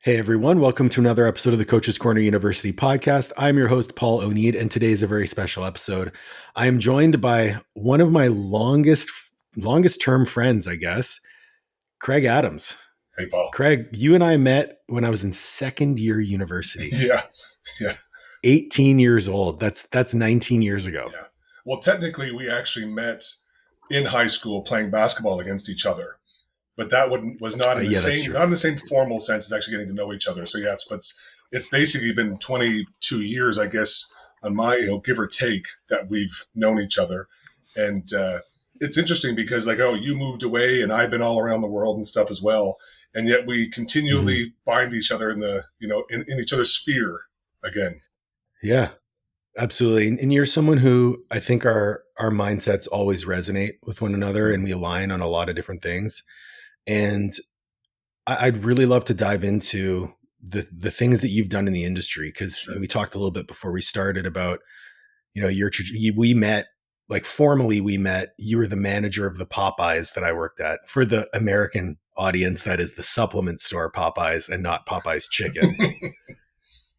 Hey everyone, welcome to another episode of the Coach's Corner University podcast. I'm your host, Paul O'Neid, and today is a very special episode. I am joined by one of my longest term friends, I guess, Craig Adams. Hey, Paul. Craig, you and I met when I was in second year university. Yeah. 18 years old. That's 19 years ago. Yeah. Well, technically, we actually met in high school playing basketball against each other. But that was not in the same formal sense as actually getting to know each other. So yes, but it's basically been 22 years, I guess, on my give or take, that we've known each other, and it's interesting because you moved away and I've been all around the world and stuff as well, and yet we continually find each other in the in each other's sphere again. Yeah, absolutely. And you're someone who I think our mindsets always resonate with one another, and we align on a lot of different things. And I'd really love to dive into the things that you've done in the industry, because we talked a little bit before we started about, we met, like formally we met. You were the manager of the Popeyes that I worked at. For the American audience, that is the supplement store Popeyes and not Popeyes chicken.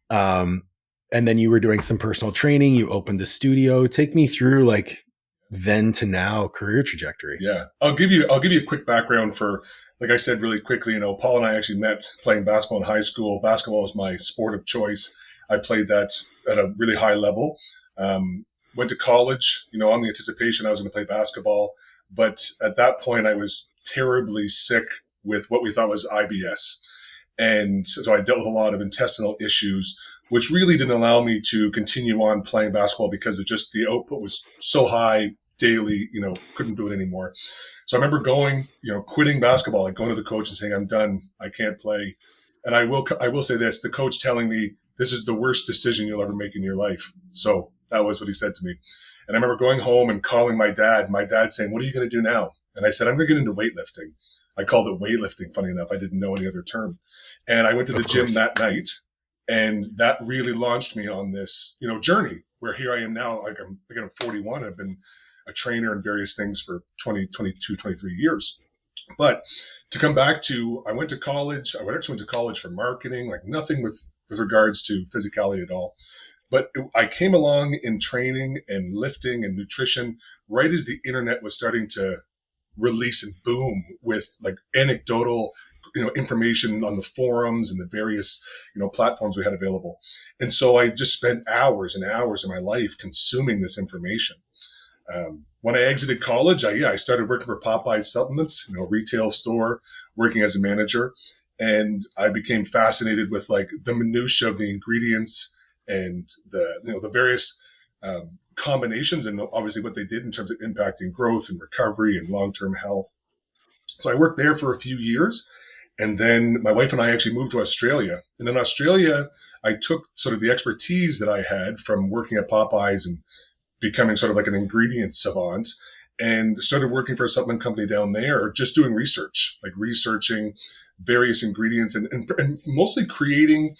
And then you were doing some personal training. You opened a studio. Take me through then to now career trajectory. Yeah. I'll give you a quick background for, like I said, really quickly, Paul and I actually met playing basketball in high school. Basketball was my sport of choice. I played that at a really high level. Went to college, on the anticipation I was going to play basketball. But at that point, I was terribly sick with what we thought was IBS. And so I dealt with a lot of intestinal issues, which really didn't allow me to continue on playing basketball because of just the output was so high daily, couldn't do it anymore. So I remember going, quitting basketball, like going to the coach and saying, I'm done, I can't play. And I will say this, the coach telling me, this is the worst decision you'll ever make in your life. So that was what he said to me. And I remember going home and calling my dad saying, what are you going to do now? And I said, I'm going to get into weightlifting. I called it weightlifting, funny enough. I didn't know any other term. And I went to the gym that night, and that really launched me on this, journey where here I am now. I'm 41. I've been a trainer in various things for 20, 22, 23 years. But to come back to, I went to college. I actually went to college for marketing, like nothing with regards to physicality at all. But I came along in training and lifting and nutrition right as the internet was starting to release and boom with like anecdotal, information on the forums and the various, platforms we had available. And so I just spent hours and hours of my life consuming this information. When I exited college, I started working for Popeyes Supplements, retail store, working as a manager. And I became fascinated with like the minutia of the ingredients and the various combinations and obviously what they did in terms of impacting growth and recovery and long-term health. So I worked there for a few years. And then my wife and I actually moved to Australia. And in Australia, I took sort of the expertise that I had from working at Popeyes and becoming sort of like an ingredient savant, and started working for a supplement company down there, just doing research, like researching various ingredients and mostly creating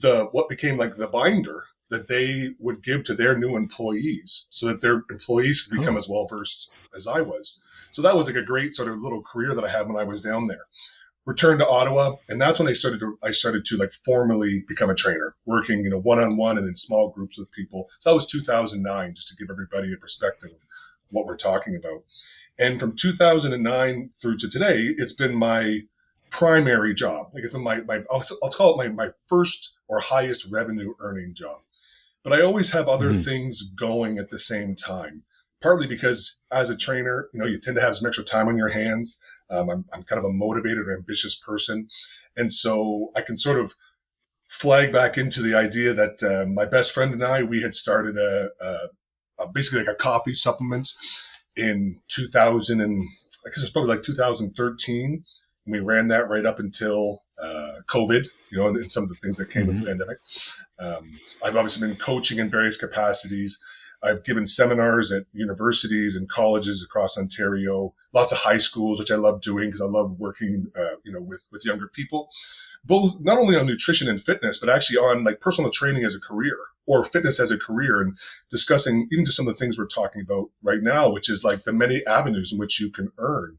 what became like the binder that they would give to their new employees so that their employees could become as well versed as I was. So that was like a great sort of little career that I had when I was down there. Returned to Ottawa, and that's when I started to like formally become a trainer, working one-on-one and in small groups with people. So that was 2009, just to give everybody a perspective of what we're talking about. And from 2009 through to today, it's been my primary job. Like it's been my I'll call it my first or highest revenue earning job. But I always have other things going at the same time. Partly because as a trainer, you tend to have some extra time on your hands. I'm kind of a motivated or ambitious person. And so I can sort of flag back into the idea that my best friend and I, we had started basically like a coffee supplement in 2000 and I guess it was probably like 2013. And we ran that right up until COVID, and some of the things that came with the pandemic. I've obviously been coaching in various capacities. I've given seminars at universities and colleges across Ontario, lots of high schools, which I love doing because I love working, with younger people, both not only on nutrition and fitness, but actually on like personal training as a career or fitness as a career, and discussing even just some of the things we're talking about right now, which is like the many avenues in which you can earn,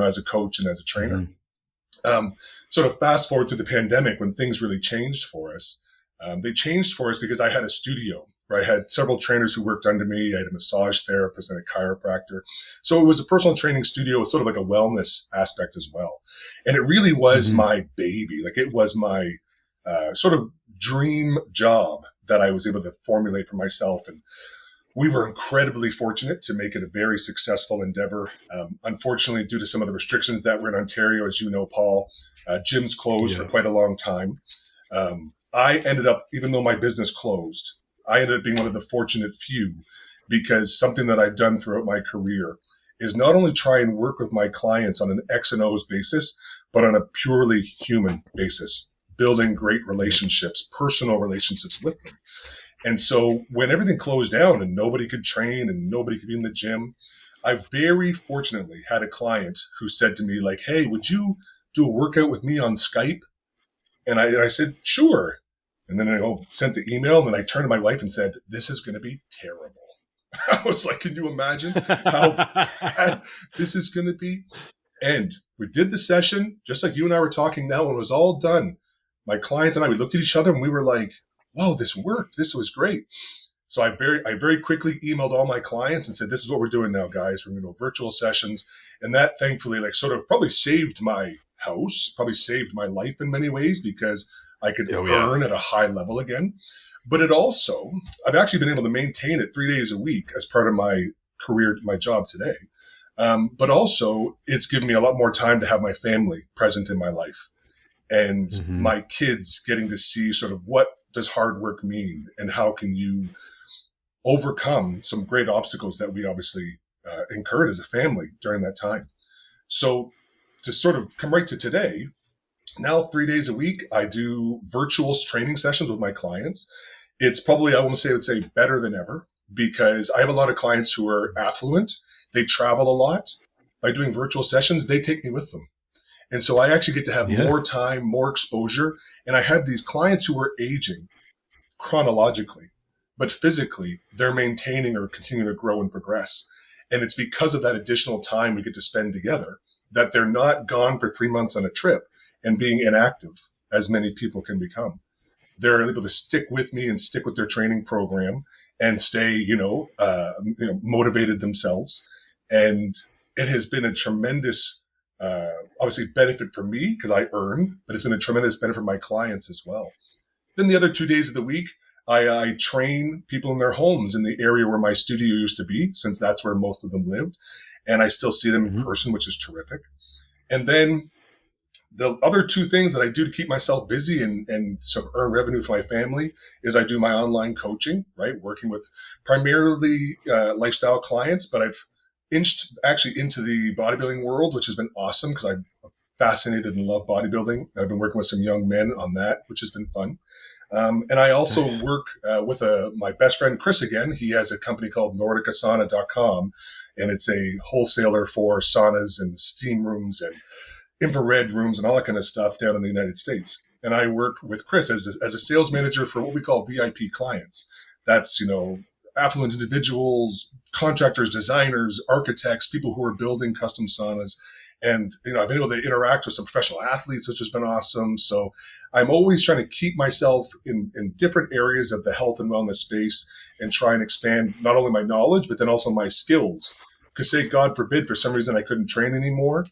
as a coach and as a trainer. Um, sort of fast forward through the pandemic when things really changed for us. They changed for us because I had a studio where I had several trainers who worked under me. I had a massage therapist and a chiropractor. So it was a personal training studio with sort of like a wellness aspect as well. And it really was Hmm. my baby. Like it was my sort of dream job that I was able to formulate for myself. And we were incredibly fortunate to make it a very successful endeavor. Unfortunately, due to some of the restrictions that were in Ontario, as you know, Paul, gyms closed for Yeah. quite a long time. I ended up, even though my business closed, I ended up being one of the fortunate few because something that I've done throughout my career is not only try and work with my clients on an X and O's basis, but on a purely human basis, building great Yeah. relationships, personal relationships with them. And so when everything closed down and nobody could train and nobody could be in the gym, I very fortunately had a client who said to me, like, hey, would you do a workout with me on Skype? And I said, sure. And then I sent the email and then I turned to my wife and said, this is going to be terrible. I was like, can you imagine how bad this is going to be? And we did the session, just like you and I were talking now, when it was all done. My client and I, we looked at each other and we were like, wow, this worked. This was great. So I very quickly emailed all my clients and said, this is what we're doing now, guys. We're going to go virtual sessions. And that thankfully, like, sort of probably saved my house, probably saved my life in many ways because I could Oh yeah. earn at a high level again. But it also, I've actually been able to maintain it 3 days a week as part of my career, my job today. But also, it's given me a lot more time to have my family present in my life and Hmm. my kids getting to see sort of what does hard work mean and how can you overcome some great obstacles that we obviously incurred as a family during that time. So to sort of come right to today, now 3 days a week, I do virtual training sessions with my clients. It's probably, I won't say, I would say better than ever because I have a lot of clients who are affluent. They travel a lot. By doing virtual sessions, they take me with them. And so I actually get to have Yeah. more time, more exposure. And I have these clients who are aging chronologically, but physically, they're maintaining or continuing to grow and progress. And it's because of that additional time we get to spend together that they're not gone for 3 months on a trip and being inactive as many people can become. They're able to stick with me and stick with their training program and stay, motivated themselves. And it has been a tremendous, obviously, benefit for me because I earn, but it's been a tremendous benefit for my clients as well. Then the other 2 days of the week, I train people in their homes in the area where my studio used to be, since that's where most of them lived. And I still see them in Hmm. person, which is terrific. And then the other two things that I do to keep myself busy and sort of earn revenue for my family is I do my online coaching, right? Working with primarily lifestyle clients, but I've inched actually into the bodybuilding world, which has been awesome because I'm fascinated and love bodybuilding. I've been working with some young men on that, which has been fun. And I also Nice. work with my best friend, Chris, again. He has a company called NordicAsauna.com, and it's a wholesaler for saunas and steam rooms and infrared rooms and all that kind of stuff down in the United States. And I work with Chris as a sales manager for what we call VIP clients. That's, affluent individuals, contractors, designers, architects, people who are building custom saunas. And, I've been able to interact with some professional athletes, which has been awesome. So I'm always trying to keep myself in different areas of the health and wellness space and try and expand not only my knowledge, but then also my skills. Because say, God forbid, for some reason I couldn't train anymore,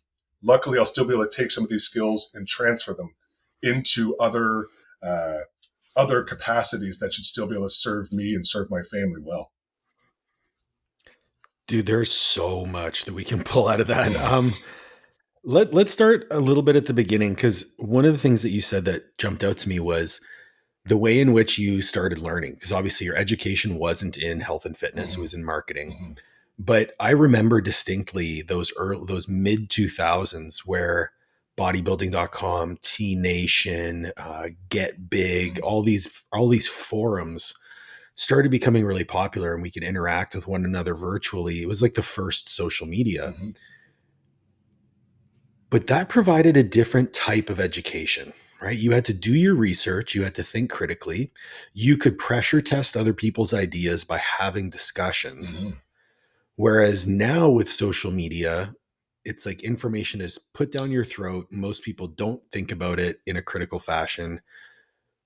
luckily I'll still be able to take some of these skills and transfer them into uh, other capacities that should still be able to serve me and serve my family well. Dude, there's so much that we can pull out of that. Let's start a little bit at the beginning because one of the things that you said that jumped out to me was the way in which you started learning. Because obviously your education wasn't in health and fitness; it Mm-hmm. was in marketing. Mm-hmm. But I remember distinctly those mid 2000s where bodybuilding.com, T Nation, Get Big, all these forums started becoming really popular and we could interact with one another virtually. It was like the first social media. Mm-hmm. But that provided a different type of education, right? You had to do your research, you had to think critically. You could pressure test other people's ideas by having discussions. Mm-hmm. Whereas now with social media, it's like information is put down your throat. Most people don't think about it in a critical fashion.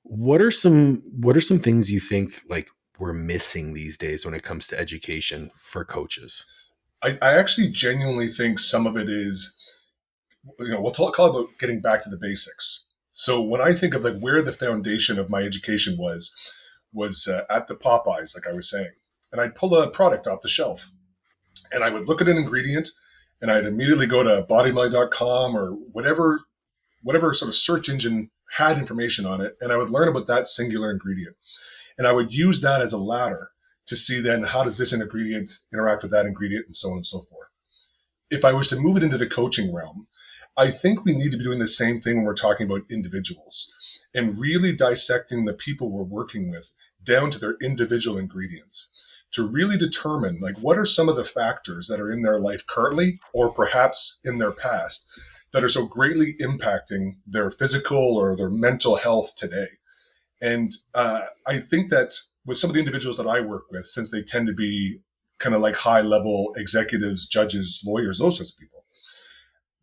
What are some things you think like we're missing these days when it comes to education for coaches? I actually genuinely think some of it is, we'll call it about getting back to the basics. So when I think of like where the foundation of my education was at the Popeyes, like I was saying, and I'd pull a product off the shelf and I would look at an ingredient and I'd immediately go to bodymy.com or whatever sort of search engine had information on it, and I would learn about that singular ingredient. And I would use that as a ladder to see then how does this ingredient interact with that ingredient and so on and so forth. If I was to move it into the coaching realm, I think we need to be doing the same thing when we're talking about individuals and really dissecting the people we're working with down to their individual ingredients to really determine like what are some of the factors that are in their life currently or perhaps in their past that are so greatly impacting their physical or their mental health today. And I think that with some of the individuals that I work with, since they tend to be kind of like high level executives, judges, lawyers, those sorts of people,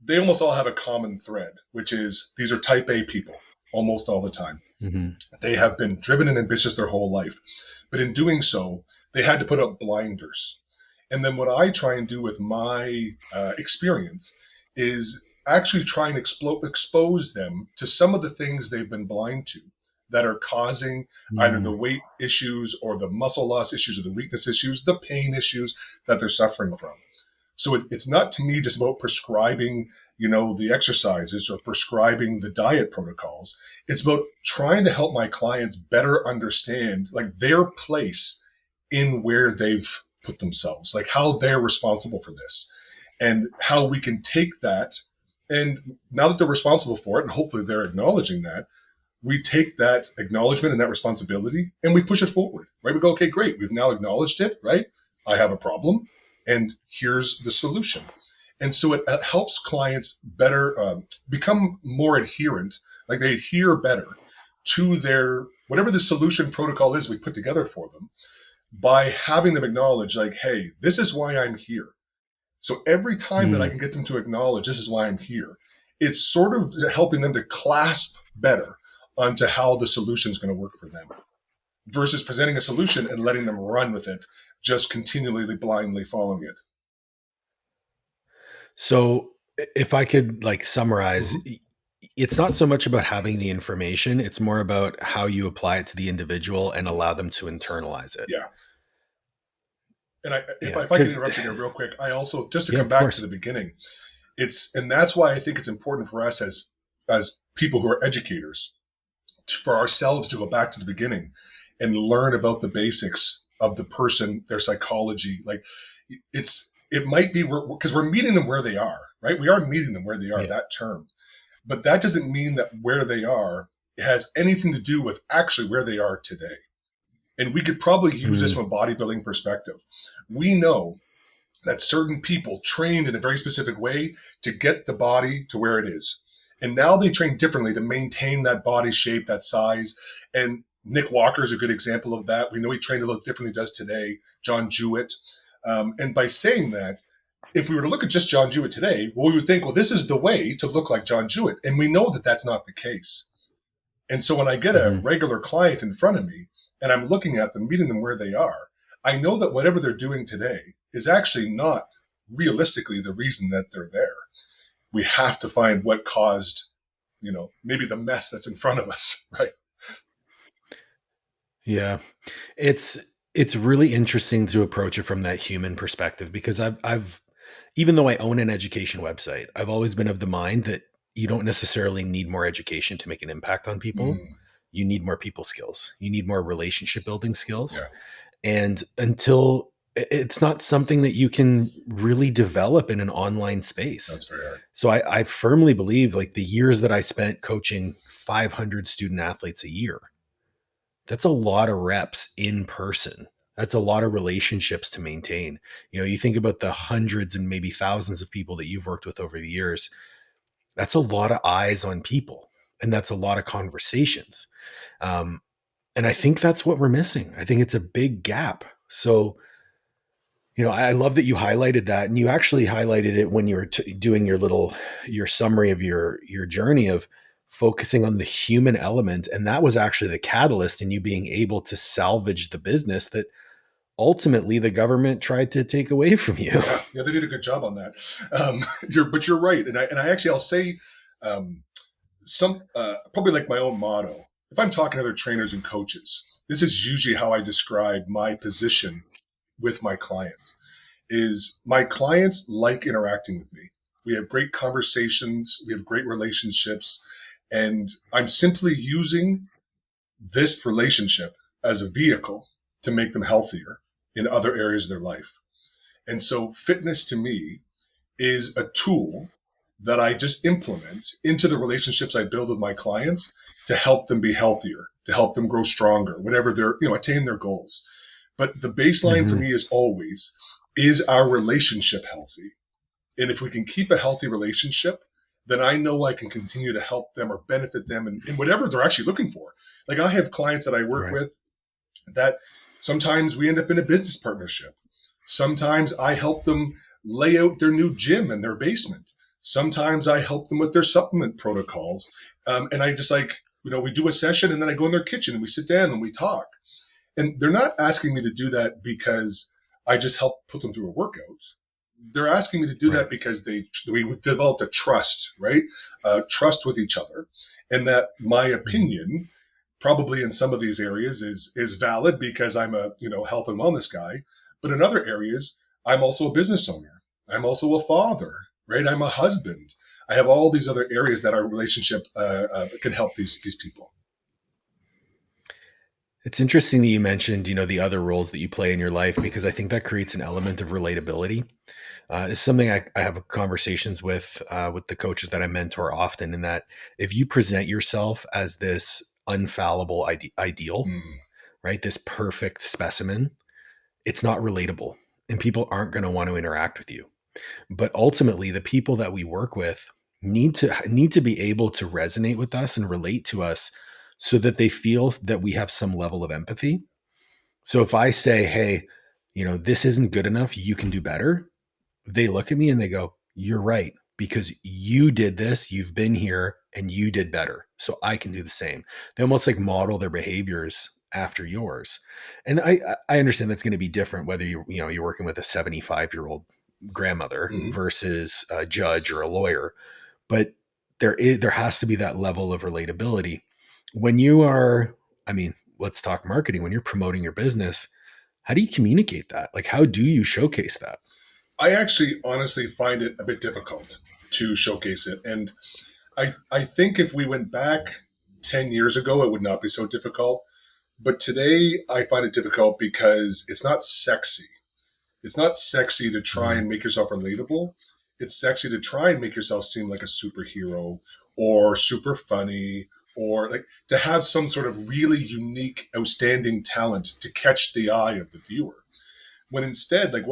they almost all have a common thread, which is these are type A people almost all the time. Hmm. They have been driven and ambitious their whole life. But in doing so, they had to put up blinders. And then what I try and do with my experience is actually try and expose them to some of the things they've been blind to that are causing either the Mm. weight issues or the muscle loss issues or the weakness issues, the pain issues that they're suffering from. So it's not to me just about prescribing, the exercises or prescribing the diet protocols. It's about trying to help my clients better understand like their place in where they've put themselves, like how they're responsible for this and how we can take that. And now that they're responsible for it, and hopefully they're acknowledging that, we take that acknowledgement and that responsibility and we push it forward, right? We go, okay, great. We've now acknowledged it, right? I have a problem and here's the solution. And so it helps clients better become more adherent, like they adhere better to their whatever the solution protocol is we put together for them by having them acknowledge, like, hey, this is why I'm here. So every time that I Mm. can get them to acknowledge this is why I'm here, it's sort of helping them to clasp better onto how the solution is going to work for them versus presenting a solution and letting them run with it, just continually blindly following it. So if I could like summarize, Mm-hmm. it's not so much about having the information, it's more about how you apply it to the individual and allow them to internalize it. Yeah. And Yeah, if I can cuz interrupt you there real quick, I also, just to yeah, come of back to course. the beginning, and that's why I think it's important for us as people who are educators, for ourselves to go back to the beginning and learn about the basics of the person, their psychology. Like it might be because we're meeting them where they are, right? We are meeting them where they are, Yeah. that term. But that doesn't mean that where they are has anything to do with actually where they are today. And we could probably use this Mm. from a bodybuilding perspective. We know that certain people trained in a very specific way to get the body to where it is. And now they train differently to maintain that body shape, that size. And Nick Walker is a good example of that. We know he trained a little differently than he does today. John Jewett. And by saying that, if we were to look at just John Jewett today, well, we would think, well, this is the way to look like John Jewett. And we know that that's not the case. And so when I get a Mhm. regular client in front of me and I'm looking at them, meeting them where they are, I know that whatever they're doing today is actually not realistically the reason that they're there. We have to find what caused, maybe the mess that's in front of us, right? Yeah. It's really interesting to approach it from that human perspective because I've even though I own an education website, I've always been of the mind that you don't necessarily need more education to make an impact on people. Mm, You need more people skills. You need more relationship building skills. yeah, And until it's not something that you can really develop in an online space. that's very hard. So I firmly believe like the years that I spent coaching 500 student athletes a year, that's a lot of reps in person. That's a lot of relationships to maintain. You think about the hundreds and maybe thousands of people that you've worked with over the years. That's a lot of eyes on people, and that's a lot of conversations. And I think that's what we're missing. I think it's a big gap. So I love that you highlighted that, and you actually highlighted it when you were doing your summary of your journey of focusing on the human element, and that was actually the catalyst in you being able to salvage the business that ultimately the government tried to take away from you. Yeah, yeah, they did a good job on that. But you're right, and I actually I'll say um, probably like my own motto. If I'm talking to other trainers and coaches, this is usually how I describe my position with my clients. Is my clients like interacting with me. We have great conversations, we have great relationships, and I'm simply using this relationship as a vehicle to make them healthier in other areas of their life. And so fitness to me is a tool that I just implement into the relationships I build with my clients to help them be healthier, to help them grow stronger, whatever they're, attain their goals. But the baseline for Hmm. me is always, is our relationship healthy? And if we can keep a healthy relationship, then I know I can continue to help them or benefit them in whatever they're actually looking for. Like I have clients that I work Right. with that sometimes we end up in a business partnership. Sometimes I help them lay out their new gym in their basement. Sometimes I help them with their supplement protocols. And I just like, we do a session and then I go in their kitchen and we sit down and we talk. And they're not asking me to do that because I just help put them through a workout. They're asking me to do Right. that because we developed a trust, right? Trust with each other, and that my Mhm. opinion, probably in some of these areas, is valid because I'm a health and wellness guy, but in other areas, I'm also a business owner. I'm also a father, right? I'm a husband. I have all these other areas that our relationship can help these people. It's interesting that you mentioned, the other roles that you play in your life, because I think that creates an element of relatability. It's something I have conversations with the coaches that I mentor often. In that, if you present yourself as this unfallible ideal, Mm, right, this perfect specimen, it's not relatable, and people aren't going to want to interact with you. But ultimately, the people that we work with need to be able to resonate with us and relate to us, so that they feel that we have some level of empathy. So if I say, hey, this isn't good enough, you can do better, they look at me and they go, you're right, because you did this, you've been here, and you did better. So I can do the same. They almost like model their behaviors after yours. And I understand that's going to be different whether you're working with a 75-year-old grandmother mm. versus a judge or a lawyer, but there has to be that level of relatability. When you are, I mean, let's talk marketing. When you're promoting your business, how do you communicate that? Like, how do you showcase that? I actually honestly find it a bit difficult to showcase it, and I think if we went back 10 years ago, it would not be so difficult. But today, I find it difficult because it's not sexy. It's not sexy to try Mhm. and make yourself relatable. It's sexy to try and make yourself seem like a superhero or super funny or like to have some sort of really unique, outstanding talent to catch the eye of the viewer. When instead, like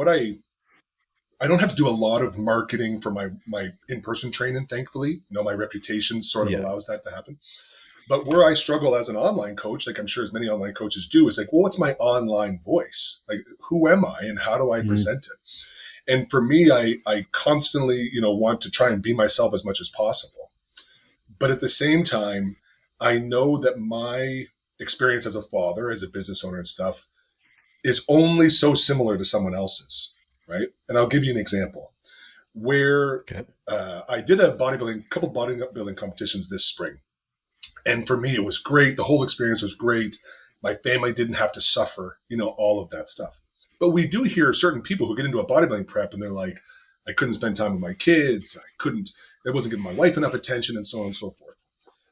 I don't have to do a lot of marketing for my in person training. Thankfully, my reputation sort of Yeah. allows that to happen. But where I struggle as an online coach, like I'm sure as many online coaches do, is like, well, what's my online voice? Like, who am I and how do I Mhm. present it? And for me, I constantly, want to try and be myself as much as possible. But at the same time, I know that my experience as a father, as a business owner and stuff, is only so similar to someone else's, right? And I'll give you an example where Okay. I did a couple bodybuilding competitions this spring. And for me, it was great. The whole experience was great. My family didn't have to suffer, all of that stuff. But we do hear certain people who get into a bodybuilding prep and they're like, I couldn't spend time with my kids. I wasn't giving my wife enough attention and so on and so forth.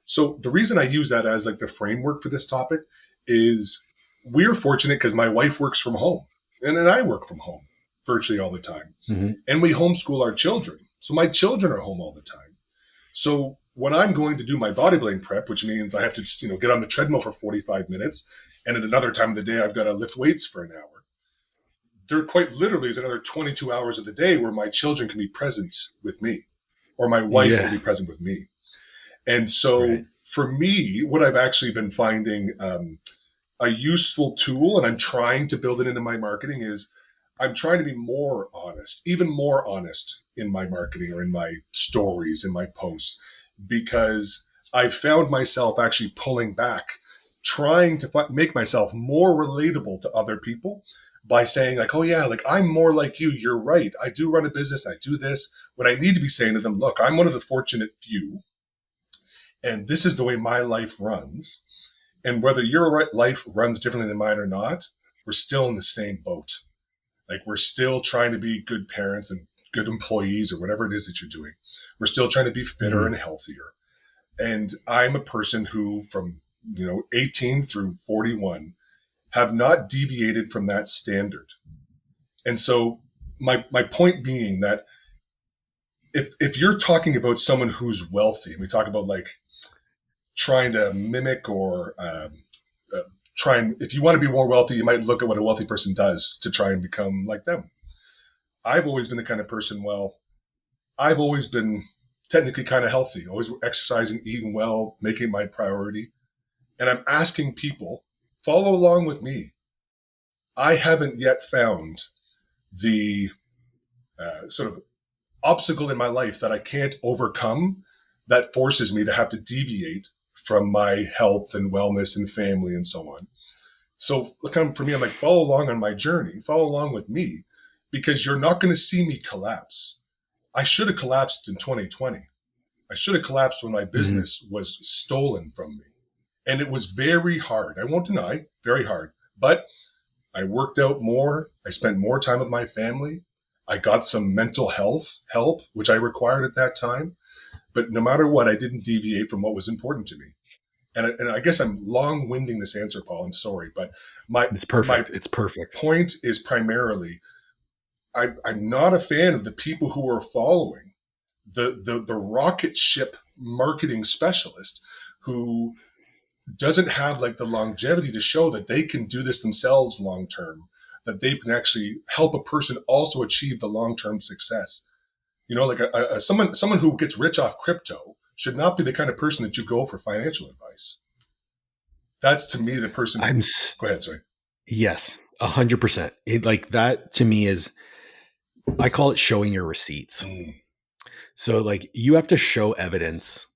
So the reason I use that as like the framework for this topic is we're fortunate because my wife works from home and then I work from home virtually all the time. Mhm. And we homeschool our children. So my children are home all the time. So when I'm going to do my bodybuilding prep, which means I have to just, get on the treadmill for 45 minutes, and at another time of the day I've got to lift weights for an hour. There quite literally is another 22 hours of the day where my children can be present with me, or my wife will Yeah. be present with me. And so Right. for me, what I've actually been finding a useful tool, and I'm trying to build it into my marketing, is I'm trying to be more honest, even more honest in my marketing or in my stories, in my posts, because I found myself actually pulling back, trying to make myself more relatable to other people by saying, like, oh, yeah, like I'm more like you. You're right. I do run a business. I do this. When I need to be saying to them, look, I'm one of the fortunate few, and this is the way my life runs. And whether your life runs differently than mine or not, we're still in the same boat. Like we're still trying to be good parents and good employees or whatever it is that you're doing. We're still trying to be fitter and Mhm. healthier. And I'm a person who from 18 through 41 have not deviated from that standard. And so my point being that if you're talking about someone who's wealthy, and we talk about like trying to mimic or uh, try and if you want to be more wealthy, you might look at what a wealthy person does to try and become like them. I've always been the kind of person, well, I've always been technically kind of healthy, always exercising, eating well, making it my priority. And I'm asking people, follow along with me. I haven't yet found the sort of obstacle in my life that I can't overcome that forces me to have to deviate from my health and wellness and family and so on. So for me, I'm like, follow along on my journey, follow along with me, because you're not going to see me collapse. I should have collapsed in 2020. I should have collapsed when my Mhm. business was stolen from me. And it was very hard. I won't deny, very hard. But I worked out more. I spent more time with my family. I got some mental health help, which I required at that time. But no matter what, I didn't deviate from what was important to me. And I guess I'm long winding this answer, Paul. I'm sorry. But my, It's my perfect. It's perfect. point is primarily I'm not a fan of the people who are following the rocket ship marketing specialist who doesn't have like the longevity to show that they can do this themselves long term, that they can actually help a person also achieve the long term success. Like someone who gets rich off crypto should not be the kind of person that you go for financial advice. That's to me the person. I'm Go ahead, sorry. yes, 100%. It like that to me is I call it showing your receipts. Mm, So like you have to show evidence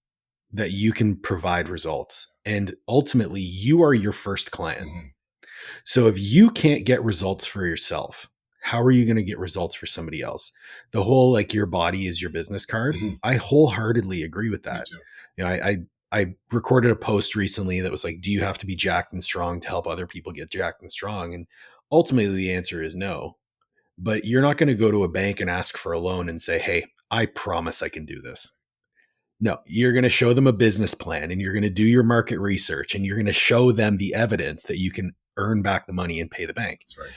that you can provide results and ultimately you are your first client. mm, So if you can't get results for yourself, how are you going to get results for somebody else? The whole like your body is your business card. mm. I wholeheartedly agree with Me that. too. I recorded a post recently that was like, do you have to be jacked and strong to help other people get jacked and strong? And ultimately the answer is no. But you're not going to go to a bank and ask for a loan and say, hey, I promise I can do this. No, you're going to show them a business plan and you're going to do your market research and you're going to show them the evidence that you can earn back the money and pay the bank. That's right.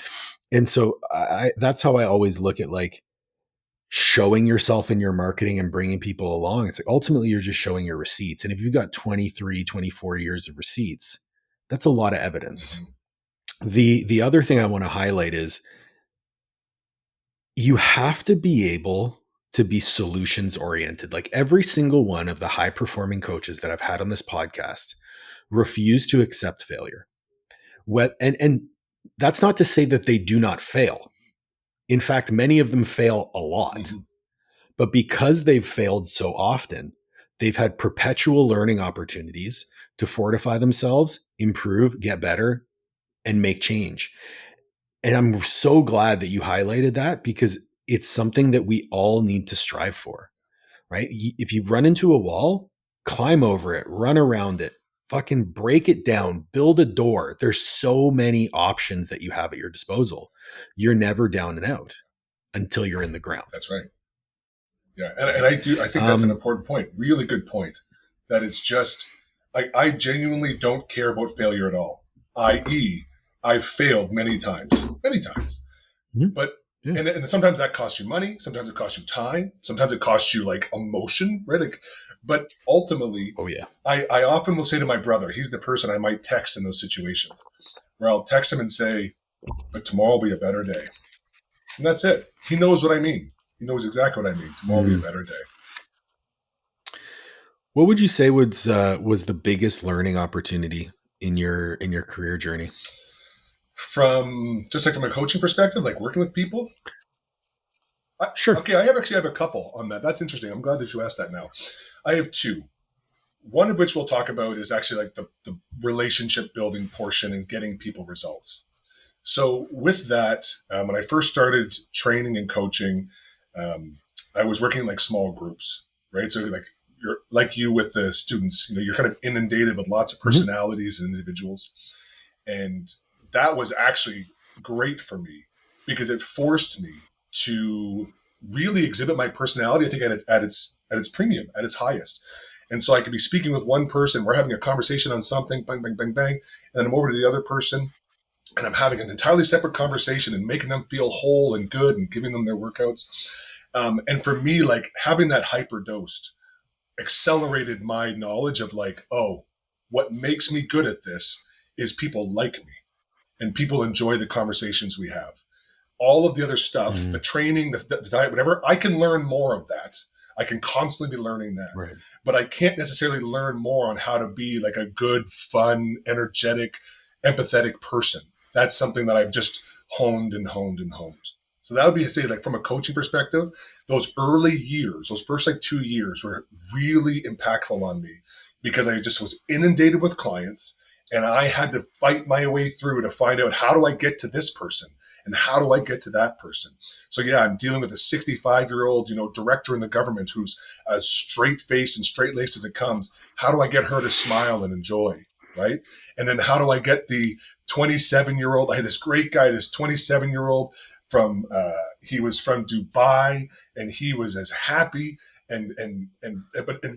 And so that's how I always look at like showing yourself in your marketing and bringing people along. It's like ultimately you're just showing your receipts. And if you've got 23, 24 years of receipts, that's a lot of evidence. Mm-hmm. The other thing I want to highlight is you have to be able to be solutions oriented. Like every single one of the high performing coaches that I've had on this podcast refuse to accept failure. And that's not to say that they do not fail. In fact, many of them fail a lot. Mm-hmm. But because they've failed so often, they've had perpetual learning opportunities to fortify themselves, improve, get better, and make change. And I'm so glad that you highlighted that because it's something that we all need to strive for, right? If you run into a wall, climb over it, run around it, fucking break it down, build a door. There's so many options that you have at your disposal. You're never down and out until you're in the ground, That's right. Yeah, and right? I think that's an Um, important point. Really good point. That it's just I genuinely don't care about failure at all. I.e., I've failed many times. mhm, But yeah. and sometimes that costs you money. Sometimes it costs you time. Sometimes it costs you like emotion, right? Like, but ultimately, Oh yeah. I often will say to my brother, he's the person I might text in those situations, where I'll text him and say, "But tomorrow will be a better day," and that's it. He knows what I mean. He knows exactly what I mean. Tomorrow will be a Mm. better day. What would you say was the biggest learning opportunity in your career journey? From just like from a coaching perspective, like working with people. Sure. Okay, I have actually have a couple on that. That's interesting. I'm glad that you asked that now. I have two. One of which we'll talk about is actually like the relationship building portion and getting people results. So with that, when I first started training and coaching, um, I was working in like small groups, right? So like you're like you with the students, you know, you're kind of inundated with lots of Hmm. personalities and individuals, and that was actually great for me because it forced me to really exhibit my personality. I think at its premium, at its highest. And so I could be speaking with one person, we're having a conversation on something, bang, bang, bang, bang, and then I'm over to the other person, and I'm having an entirely separate conversation and making them feel whole and good and giving them their workouts. And for me, like having that hyper dosed accelerated my knowledge of like, oh, what makes me good at this is people like me and people enjoy the conversations we have. All of the other stuff, the Mm, training, the diet, whatever, I can learn more of that. I can constantly be learning that. right. But I can't necessarily learn more on how to be like a good, fun, energetic, empathetic person. That's something that I've just honed and honed and honed. So that would be to say, like from a coaching perspective, those early years, those first like 2 years were really impactful on me because I just was inundated with clients and I had to fight my way through to find out how do I get to this person and how do I get to that person. So yeah, I'm dealing with a 65-year-old, you know, director in the government who's as straight faced and straight laced as it comes. How do I get her to smile and enjoy? Right. And then how do I get the 27-year-old? I had this great guy, this 27-year-old from, he was from Dubai and he was as happy and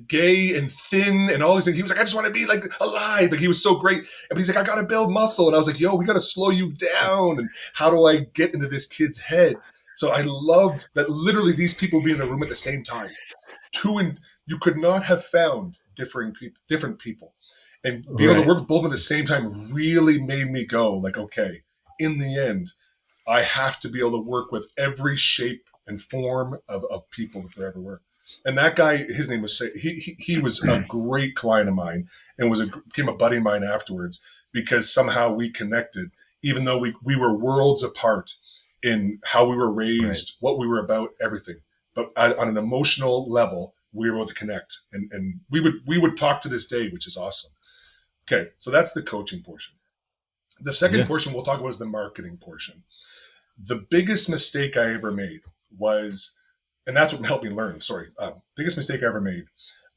gay and thin and all these things. He was like, I just want to be like alive. Like he was so great. But he's like, I gotta build muscle. And I was like, yo, we gotta slow you down. And how do I get into this kid's head? So I loved that literally these people would be in the room at the same time. Two and you could not have found different people. And being able to Right. work with both of them at the same time really made me go like, okay, in the end, I have to be able to work with every shape and form of people that there ever were. And that guy, his name was he was a great client of mine and became a buddy of mine afterwards because somehow we connected, even though we were worlds apart in how we were Right. raised, what we were about, everything. But on an emotional level, we were able to connect, and we would talk to this day, which is awesome. Okay, so that's the coaching portion. The second Yeah. portion we'll talk about is the marketing portion. The biggest mistake I ever made was, and that's what helped me learn. Sorry, biggest mistake I ever made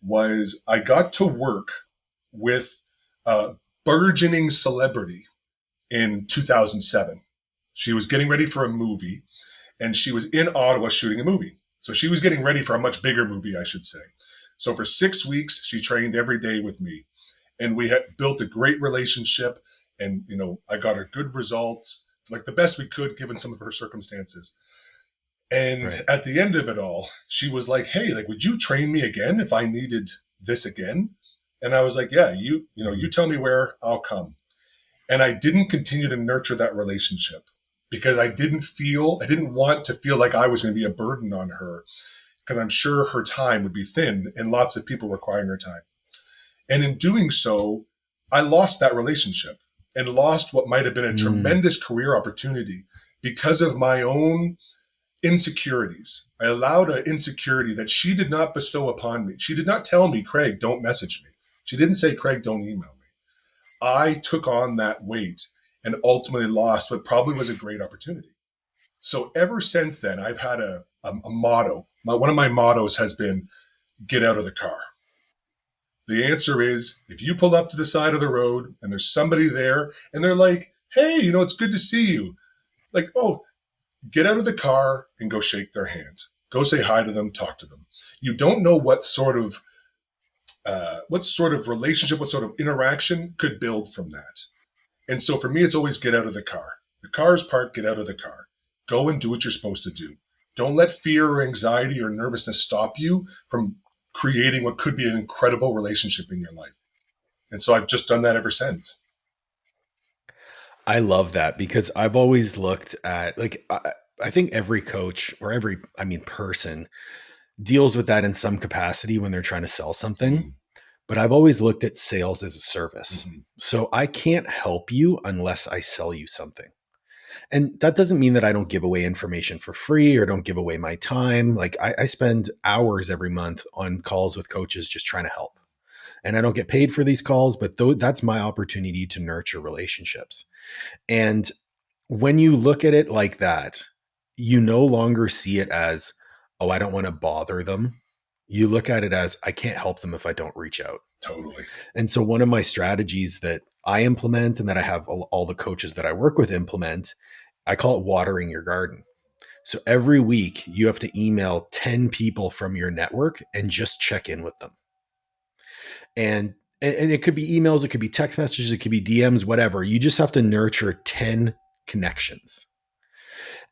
was I got to work with a burgeoning celebrity in 2007. She was getting ready for a movie, and she was in Ottawa shooting a movie. So she was getting ready for a much bigger movie, I should say. So for 6 weeks, she trained every day with me, and we had built a great relationship. And you know, I got her good results, like the best we could given some of her circumstances. And Right. at the end of it all, she was like, "Hey, like, would you train me again if I needed this again?" And I was like, "Yeah, you Mhm. tell me where, I'll come." And I didn't continue to nurture that relationship because I didn't want to feel like I was going to be a burden on her because I'm sure her time would be thin and lots of people requiring her time. And in doing so, I lost that relationship and lost what might have been a Mm, tremendous career opportunity because of my own insecurities. I allowed an insecurity that she did not bestow upon me. She did not tell me, Craig, don't message me. She didn't say, Craig, don't email me. I took on that weight and ultimately lost what probably was a great opportunity. So ever since then, I've had a motto. One of my mottos has been get out of the car. The answer is if you pull up to the side of the road and there's somebody there and they're like, hey, you know, it's good to see you. Like, oh, get out of the car and go shake their hand. Go say hi to them, talk to them. You don't know what sort of relationship, what sort of interaction could build from that. And so for me, it's always get out of the car. The car is parked, get out of the car. Go and do what you're supposed to do. Don't let fear or anxiety or nervousness stop you from creating what could be an incredible relationship in your life. And so I've just done that ever since. I love that because I've always looked at like I think every coach or every I mean person deals with that in some capacity when they're trying to sell something. Mm-hmm. But I've always looked at sales as a service. Mm-hmm. So I can't help you unless I sell you something. And that doesn't mean that I don't give away information for free or don't give away my time. Like I spend hours every month on calls with coaches just trying to help. And I don't get paid for these calls, but that's my opportunity to nurture relationships. And when you look at it like that, you no longer see it as, oh, I don't want to bother them. You look at it as, I can't help them if I don't reach out. Totally. And so, one of my strategies that I implement and that I have all the coaches that I work with implement, I call it watering your garden. So, every week you have to email 10 people from your network and just check in with them. And it could be emails, it could be text messages, it could be DMs, whatever. You just have to nurture 10 connections.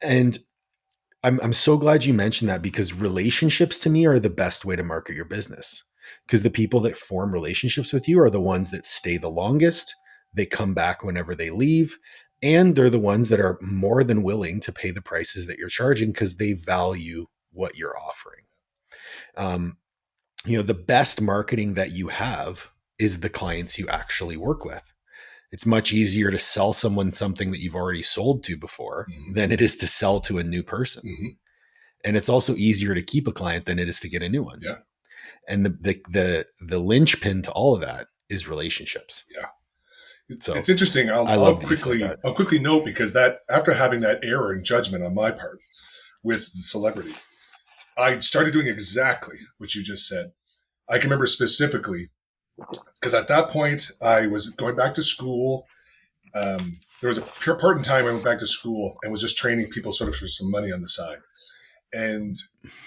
And I'm so glad you mentioned that, because relationships to me are the best way to market your business. Because the people that form relationships with you are the ones that stay the longest. They come back whenever they leave. And they're the ones that are more than willing to pay the prices that you're charging because they value what you're offering. Um, the best marketing that you have is the clients you actually work with. It's much easier to sell someone something that you've already sold to before than it is to sell to a new person. And it's also easier to keep a client than it is to get a new one. Yeah. And the linchpin to all of that is relationships. Yeah. So It's interesting. I I'll love that you said that. quickly note, because that after having that error in judgment on my part with the celebrity, I started doing exactly what you just said. I can remember specifically because at that point I was going back to school. There was a part in time I went back to school and was just training people sort of for some money on the side. And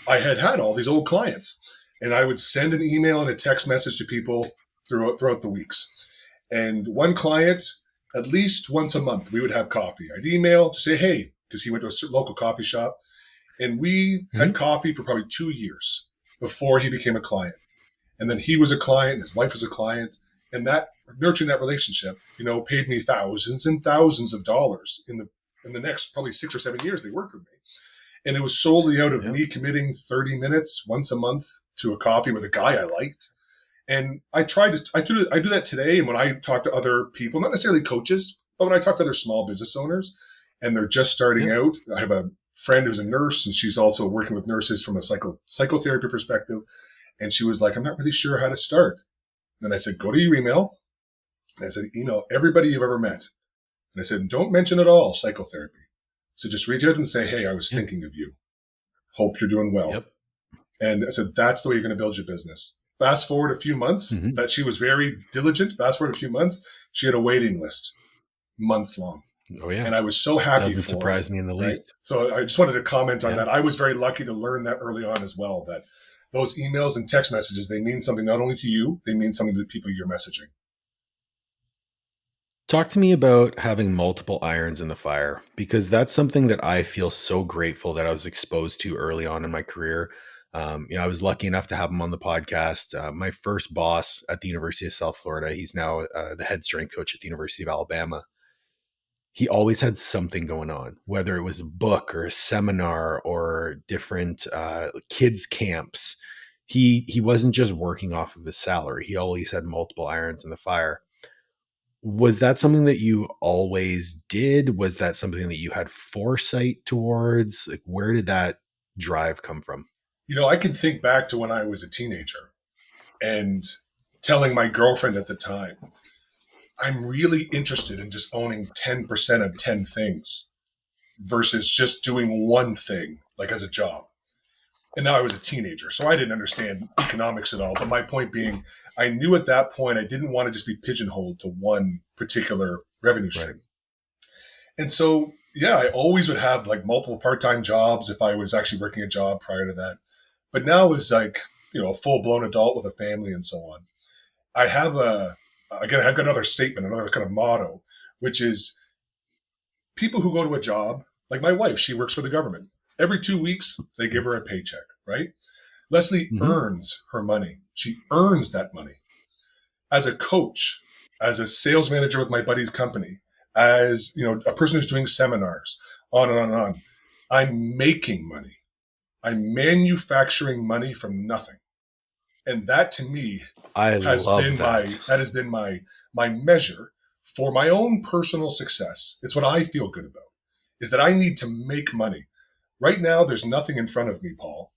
I had all these old clients, and I would send an email and a text message to people throughout the weeks. And one client, at least once a month, we would have coffee. I'd email to say, hey, because he went to a local coffee shop, and we had Mm-hmm. coffee for probably 2 years before he became a client. And then he was a client, his wife was a client, and that nurturing that relationship, paid me thousands and thousands of dollars in the next probably 6 or 7 years they worked with me. And it was solely out of Yeah. me committing 30 minutes once a month to a coffee with a guy I liked. And I do that today. And when I talk to other people, not necessarily coaches, but when I talk to other small business owners and they're just starting Yeah. out, I have a friend who's a nurse, and she's also working with nurses from a psychotherapy perspective. And she was like, I'm not really sure how to start. And I said, go to your email. And I said, email everybody you've ever met. And I said, don't mention at all psychotherapy. So just reach out and say, hey, I was Yeah. thinking of you. Hope you're doing well. Yep. And I said, that's the way you're going to build your business. Fast forward a few months, Mm-hmm. that she was very diligent. Fast forward a few months, she had a waiting list months long. Oh yeah. And I was so happy Doesn't for her. surprise me in the Right. least. So I just wanted to comment on Yeah. that. I was very lucky to learn that early on as well, that those emails and text messages, they mean something not only to you, they mean something to the people you're messaging. Talk to me about having multiple irons in the fire, because that's something that I feel so grateful that I was exposed to early on in my career. I was lucky enough to have him on the podcast. My first boss at the University of South Florida, he's now the head strength coach at the University of Alabama. He always had something going on, whether it was a book or a seminar or different kids camps. He wasn't just working off of his salary. He always had multiple irons in the fire. Was that something that you always did? Was that something that you had foresight towards? Like, where did that drive come from? I can think back to when I was a teenager and telling my girlfriend at the time, I'm really interested in just owning 10% of 10 things versus just doing one thing, like as a job. And now I was a teenager, so I didn't understand economics at all. But my point being, I knew at that point I didn't want to just be pigeonholed to one particular revenue Right. stream. And so, yeah, I always would have like multiple part-time jobs if I was actually working a job prior to that. But now as like, a full-blown adult with a family and so on, I have I've got another statement, another kind of motto, which is people who go to a job, like my wife, she works for the government. Every 2 weeks, they give her a paycheck, right? Leslie Mm-hmm. earns her money. She earns that money. As a coach, as a sales manager with my buddy's company, as a person who's doing seminars, on and on and on, I'm making money. I'm manufacturing money from nothing. And that to me I has love been that. my measure for my own personal success. It's what I feel good about. is that I need to make money. Right now, there's nothing in front of me, Paul,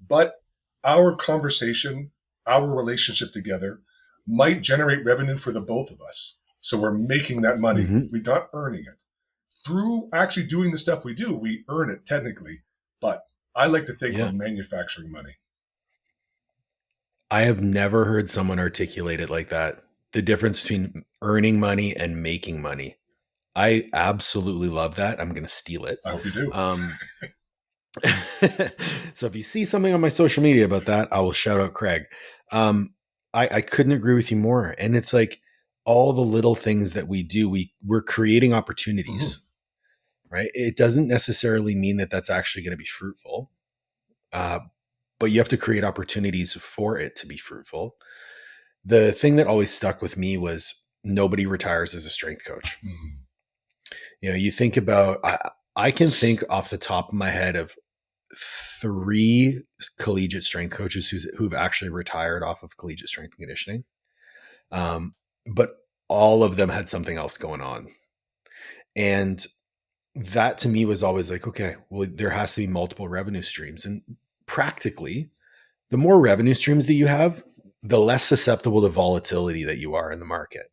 but our conversation, our relationship together might generate revenue for the both of us. So we're making that money. Hmm. We're not earning it. Through actually doing the stuff we do, we earn it technically. But I like to think we're Yeah. manufacturing money. I have never heard someone articulate it like that. The difference between earning money and making money. I absolutely love that. I'm going to steal it. I hope you do. Um, so if you see something on my social media about that, I will shout out Craig. Um, I couldn't agree with you more. And it's like all the little things that we do, we're creating Mm-hmm. opportunities, right? It doesn't necessarily mean that that's actually going to be fruitful, uh, but you have to create opportunities for it to be fruitful. The thing that always stuck with me was nobody retires as a strength coach. Mm-hmm. You know, you think about, I can think off the top of my head of three collegiate strength coaches who've actually retired off of collegiate strength and conditioning. But all of them had something else going on. And that to me was always like, okay, well, there has to be multiple revenue streams. And practically, the more revenue streams that you have, the less susceptible to volatility that you are in the market.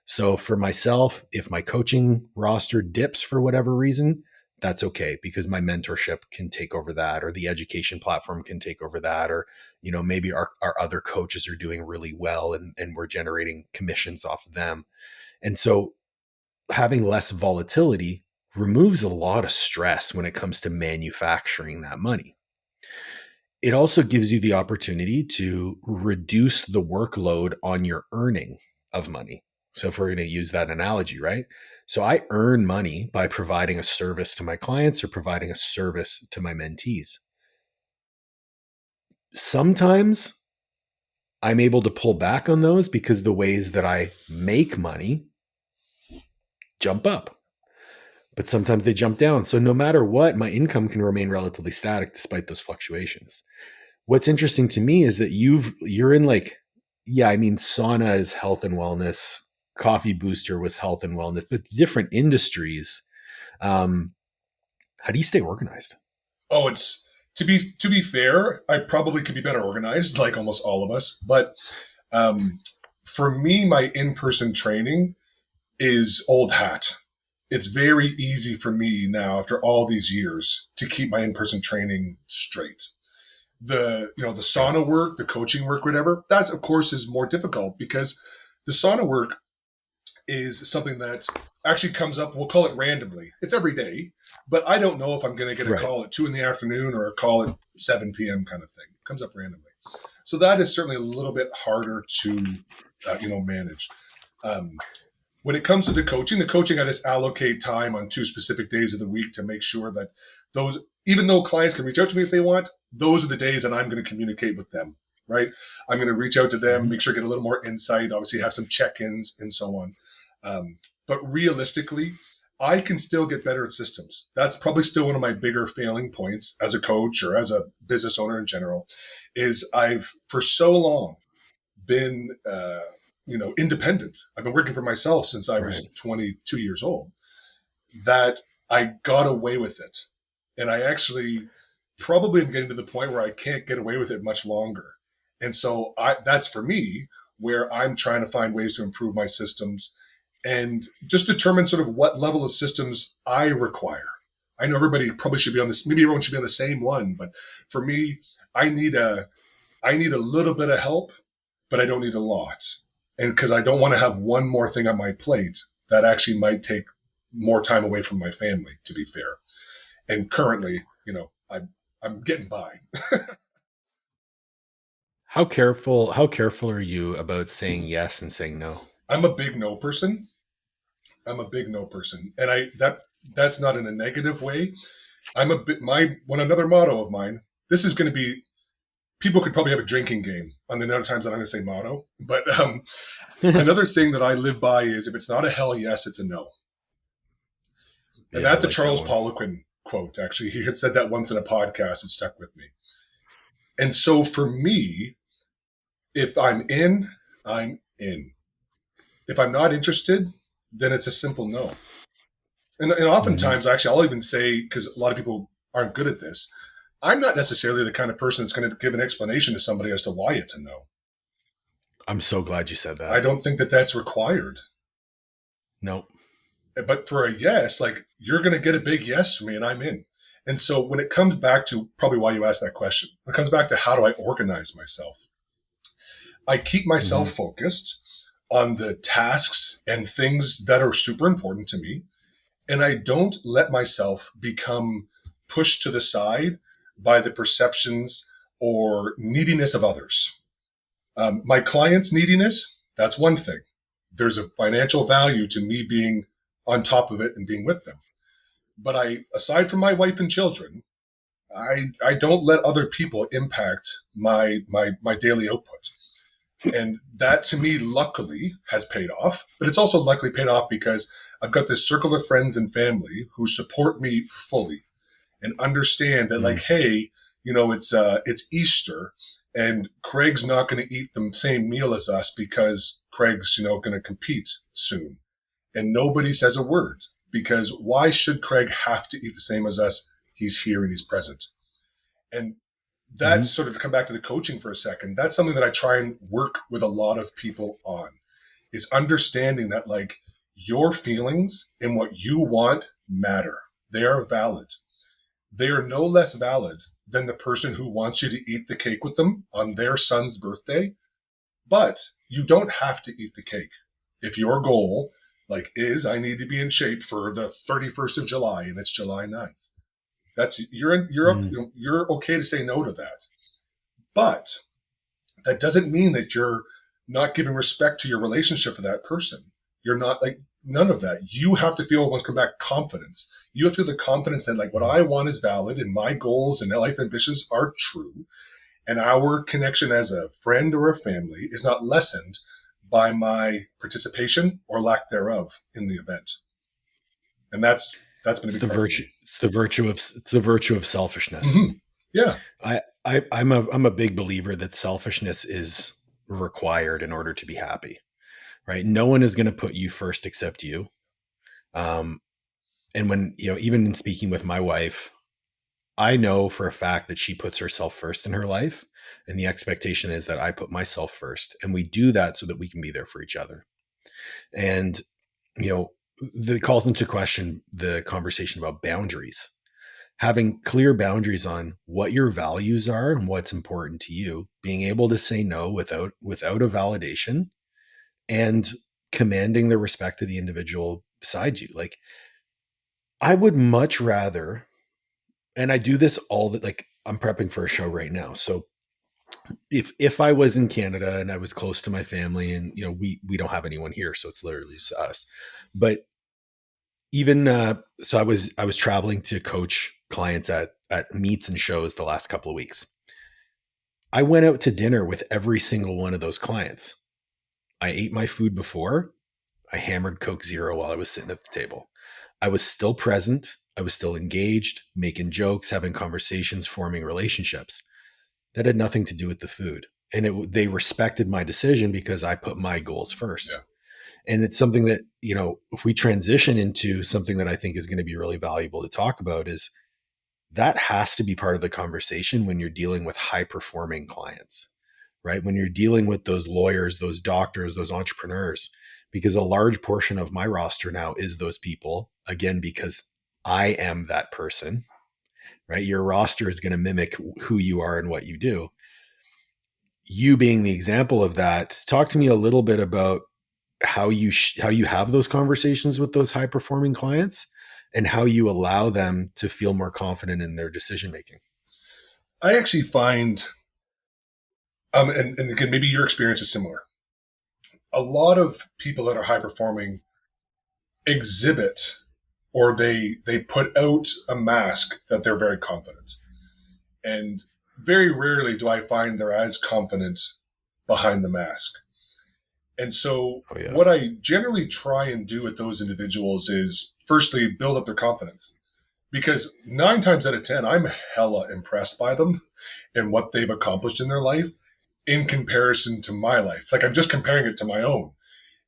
So for myself, if my coaching roster dips for whatever reason, that's okay because my mentorship can take over that, or the education platform can take over that, or maybe our other coaches are doing really well and we're generating commissions off of them. And so having less volatility removes a lot of stress when it comes to manufacturing that money. It also gives you the opportunity to reduce the workload on your earning of money. So, if we're going to use that analogy, right? So, I earn money by providing a service to my clients or providing a service to my mentees. Sometimes I'm able to pull back on those because the ways that I make money jump up, but sometimes they jump down. So, no matter what, my income can remain relatively static despite those fluctuations. What's interesting to me is that you're in like, yeah, I mean, sauna is health and wellness, coffee booster was health and wellness, but different industries. Um, how do you stay organized? Oh, it's to be fair, I probably could be better organized, like almost all of us. But um, for me, my in-person training is old hat. It's very easy for me now, after all these years, to keep my in-person training straight. The Yeah. sauna work, the coaching work, whatever, that of course is more difficult because the sauna work is something that actually comes up, we'll call it randomly. It's every day, but I don't know if I'm going to get a Right. call at 2 in the afternoon or a call at 7 p.m. kind of thing. It comes up randomly. So that is certainly a little bit harder to, manage. Um, when it comes to the coaching, I just allocate time on 2 specific days of the week to make sure that those, even though clients can reach out to me if they want, those are the days that I'm going to communicate with them, right? I'm going to reach out to them, Mhm. make sure I get a little more insight, obviously have some check-ins and so on. But realistically, I can still get better at systems. That's probably still one of my bigger failing points as a coach or as a business owner in general, is I've for so long been independent. I've been working for myself since I Right. was 22 years old. That I got away with it, and I actually probably am getting to the point where I can't get away with it much longer. And so that's for me where I'm trying to find ways to improve my systems and just determine sort of what level of systems I require. I know everybody probably should be on this. Maybe everyone should be on the same one, but for me, I need a I need a little bit of help, but I don't need a lot. And because I don't want to have one more thing on my plate that actually might take more time away from my family, to be fair. And currently, I'm getting by. How careful are you about saying yes and saying no? I'm a big no person. I'm a big no person. And that's not in a negative way. I'm a bit my one another motto of mine. This is going to be people could probably have a drinking game on the amount of times that I'm going to say motto. But another thing that I live by is if it's not a hell yes, it's a no. And Yeah, I that's a like that Charles one. Poliquin quote, actually. He had said that once in a podcast. It stuck with me. And so for me, if I'm in, I'm in. If I'm not interested, then it's a simple no. And Hmm. oftentimes, actually, I'll even say, because a lot of people aren't good at this, I'm not necessarily the kind of person that's going to give an explanation to somebody as to why it's a no. I'm so glad you said I that. don't think that that's required. No. But for a yes, like you're going to get a big yes from me and I'm in. And so when it comes back to probably why you asked that question, when it comes back to how do I organize myself, I keep myself Hmm. focused on the tasks and things that are super important to me. And I don't let myself become pushed to the side by the perceptions or neediness of others. My client's neediness, that's one thing. There's a financial value to me being on top of it and being with them. But aside from my wife and children, I don't let other people impact my daily output. And that to me, luckily, has paid off. But it's also luckily paid off because I've got this circle of friends and family who support me fully and understand that, like, Mm. hey, it's Easter, and Craig's not going to eat the same meal as us because Craig's going to compete soon, and nobody says a word because why should Craig have to eat the same as us? He's here and he's present. And that's Hmm. sort of to come back to the coaching for a second. That's something that I try and work with a lot of people on is understanding that like your feelings and what you want matter. They are valid. They are no less valid than the person who wants you to eat the cake with them on their son's birthday, but you don't have to eat the cake. If your goal like is I need to be in shape for the 31st of July and it's July 9th. That's Mm. you're okay to say no to that. But that doesn't mean that you're not giving respect to your relationship with that person. You're not like none of that. You have to feel once come back confidence. You have to feel the confidence that like what Mm. I want is valid and my goals and life ambitions are true. And our connection as a friend or a family is not lessened by my participation or lack thereof in the event. And that's been a It's big the part for virtue. me. It's the virtue of selfishness. Mm-hmm. Yeah. I'm a big believer that selfishness is required in order to be happy. Right? No one is going to put you first except you. Um, and when even in speaking with my wife, I know for a fact that she puts herself first in her life, and the expectation is that I put myself first, and we do that so that we can be there for each other. And you know, that calls into question the conversation about boundaries. Having clear boundaries on what your values are and what's important to you, being able to say no without a validation, and commanding the respect of the individual beside you. Like I would much rather, and I do this all that, like I'm prepping for a show right now. So if I was in Canada and I was close to my family, and we don't have anyone here, so it's literally just us. But even so I was traveling to coach clients at meets and shows the last couple of weeks. I went out to dinner with every single one of those clients. I ate my food before. I hammered Coke Zero while I was sitting at the table. I was still present. I was still engaged, making jokes, having conversations, forming relationships. That had nothing to do with the food. And they respected my decision because I put my goals first. Yeah. And it's something that, if we transition into something that I think is going to be really valuable to talk about, is that has to be part of the conversation when you're dealing with high performing clients, right? When you're dealing with those lawyers, those doctors, those entrepreneurs, because a large portion of my roster now is those people, again, because I am that person, right? Your roster is going to mimic who you are and what you do. You being the example of that, talk to me a little bit about how you have those conversations with those high performing clients, and how you allow them to feel more confident in their decision making. I actually find and again, maybe your experience is similar. A lot of people that are high performing exhibit or they put out a mask that they're very confident. And very rarely do I find they're as confident behind the mask. And so Oh yeah. what I generally try and do with those individuals is firstly build up their confidence. Because 9 times out of 10, I'm hella impressed by them and what they've accomplished in their life in comparison to my life. Like I'm just comparing it to my own.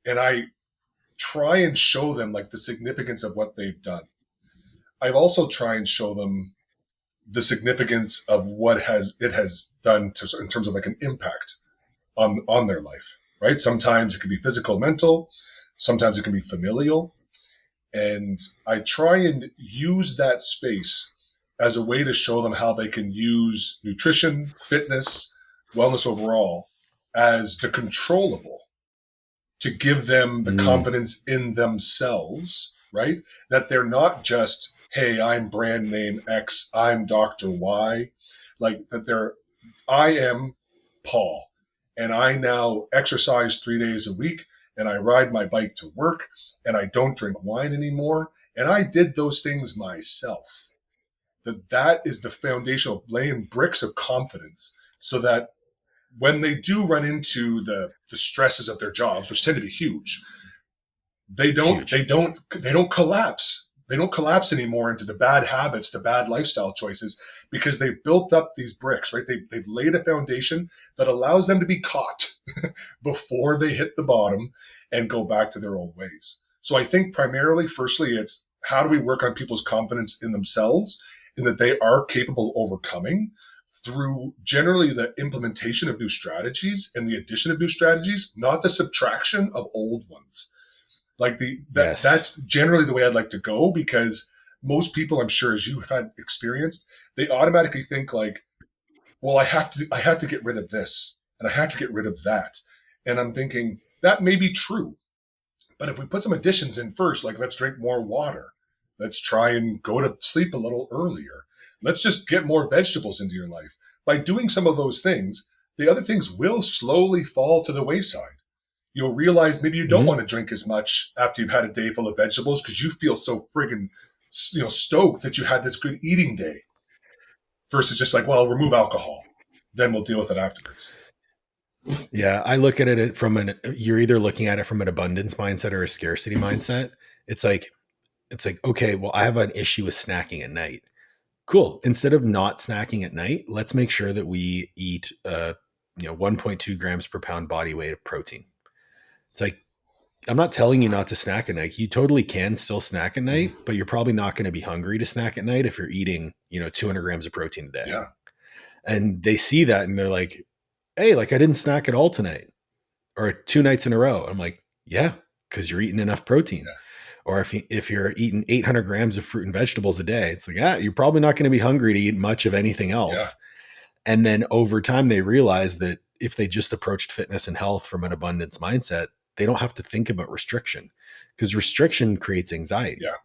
And try and show them like the significance of what they've done. I've also tried and show them the significance of what has it has done to, in terms of like an impact on their life. Right? Sometimes it can be physical, mental. Sometimes it can be familial. And I try and use that space as a way to show them how they can use nutrition, fitness, wellness overall as the controllable to give them the Mm, confidence in themselves, right? That they're not just, hey, I'm brand name X, I'm Dr. Y. Like that I am Paul, and I now exercise 3 days a week, and I ride my bike to work, and I don't drink wine anymore. And I did those things myself. That is the foundation of laying bricks of confidence so that when they do run into the stresses of their jobs, which tend to be huge, they don't they huge. don't they don't collapse. They don't collapse anymore into the bad habits, the bad lifestyle choices, because they've built up these bricks, right? They've laid a foundation that allows them to be caught before they hit the bottom and go back to their old ways. So I think primarily, firstly, it's how do we work on people's confidence in themselves and that they are capable of overcoming through generally the implementation of new strategies and the addition of new strategies, not the subtraction of old ones. Like Yes. that's generally the way I'd like to go because most people, I'm sure, as you have had experienced, they automatically think like, well, I have to get rid of this and I have to get rid of that. And I'm thinking that may be true. But if we put some additions in first, like let's drink more water, let's try and go to sleep a little earlier, let's just get more vegetables into your life. By doing some of those things, the other things will slowly fall to the wayside. You'll realize maybe you don't want Hmm. to drink as much after you've had a day full of vegetables because you feel so friggin' stoked that you had this good eating day versus just like, well, remove alcohol, then we'll deal with it afterwards. Yeah, I look at it from you're either looking at it from an abundance mindset or a scarcity mindset. It's like, okay, well, I have an issue with snacking at night. Cool. Instead of not snacking at night, let's make sure that we eat 1.2 grams per pound body weight of protein. It's like, I'm not telling you not to snack at night. You totally can still snack at night, Mm-hmm. but you're probably not going to be hungry to snack at night if you're eating, 200 grams of protein a day. Yeah, And they see that and they're like, hey, like I didn't snack at all tonight or 2 nights in a row. I'm like, yeah, because you're eating enough protein. yeah, Or if you're eating 800 grams of fruit and vegetables a day, it's like, you're probably not going to be hungry to eat much of anything yeah, else. And then over time, they realize that if they just approached fitness and health from an abundance mindset, they don't have to think about restriction because restriction creates anxiety yeah,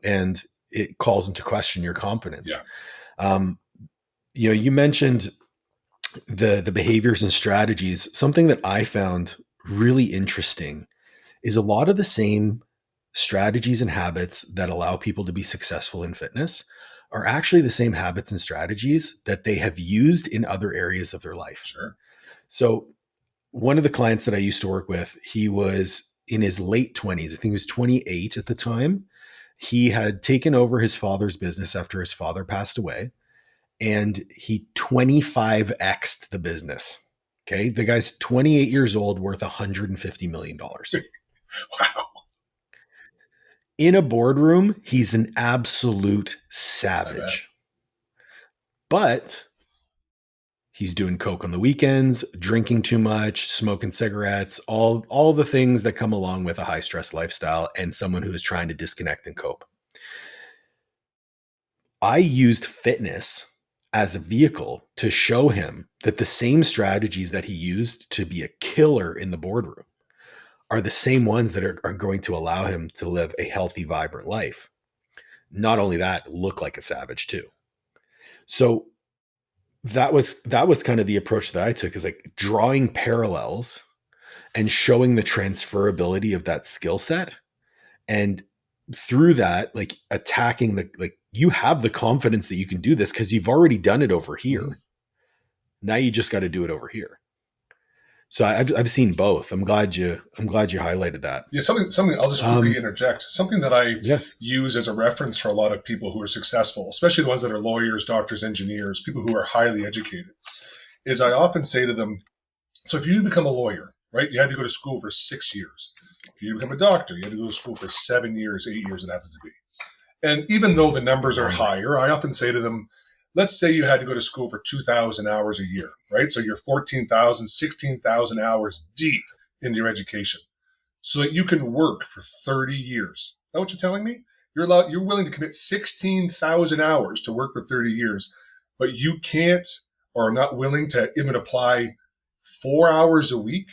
and it calls into question your competence. yeah, Um, you mentioned the behaviors and strategies. Something that I found really interesting is a lot of the same strategies and habits that allow people to be successful in fitness are actually the same habits and strategies that they have used in other areas of their life. sure. So, one of the clients that I used to work with, he was in his late 20s. I think he was 28 at the time. He had taken over his father's business after his father passed away, and he 25x'd the business. Okay. The guy's 28 years old, worth $150 million. dollars. Wow, In a boardroom, he's an absolute I bet. savage. But he's doing coke on the weekends, drinking too much, smoking cigarettes, all the things that come along with a high stress lifestyle and someone who is trying to disconnect and cope. I used fitness as a vehicle to show him that the same strategies that he used to be a killer in the boardroom are the same ones that are going to allow him to live a healthy, vibrant life. Not only that, look like a savage too. So that was kind of the approach that I took, is like drawing parallels and showing the transferability of that skill set, and through that, like attacking the, like, you have the confidence that you can do this because you've already done it over Mm-hmm. here. Now you just got to do it over here. So I've seen both. I'm glad you highlighted that. Yeah, something I'll just quickly Um, interject. Something that I yeah, use as a reference for a lot of people who are successful, especially the ones that are lawyers, doctors, engineers, people who are highly educated, is I often say to them, so if you become a lawyer, right, you had to go to school for 6 years. If you become a doctor, you had to go to school for 7 years, 8 years, it happens to be. And even though the numbers are Longer. higher, I often say to them, let's say you had to go to school for 2,000 hours a year, right? So you're 14,000, 16,000 hours deep into your education so that you can work for 30 years. Is that what you're telling me? You're willing to commit 16,000 hours to work for 30 years, but you can't or are not willing to even apply 4 hours a week,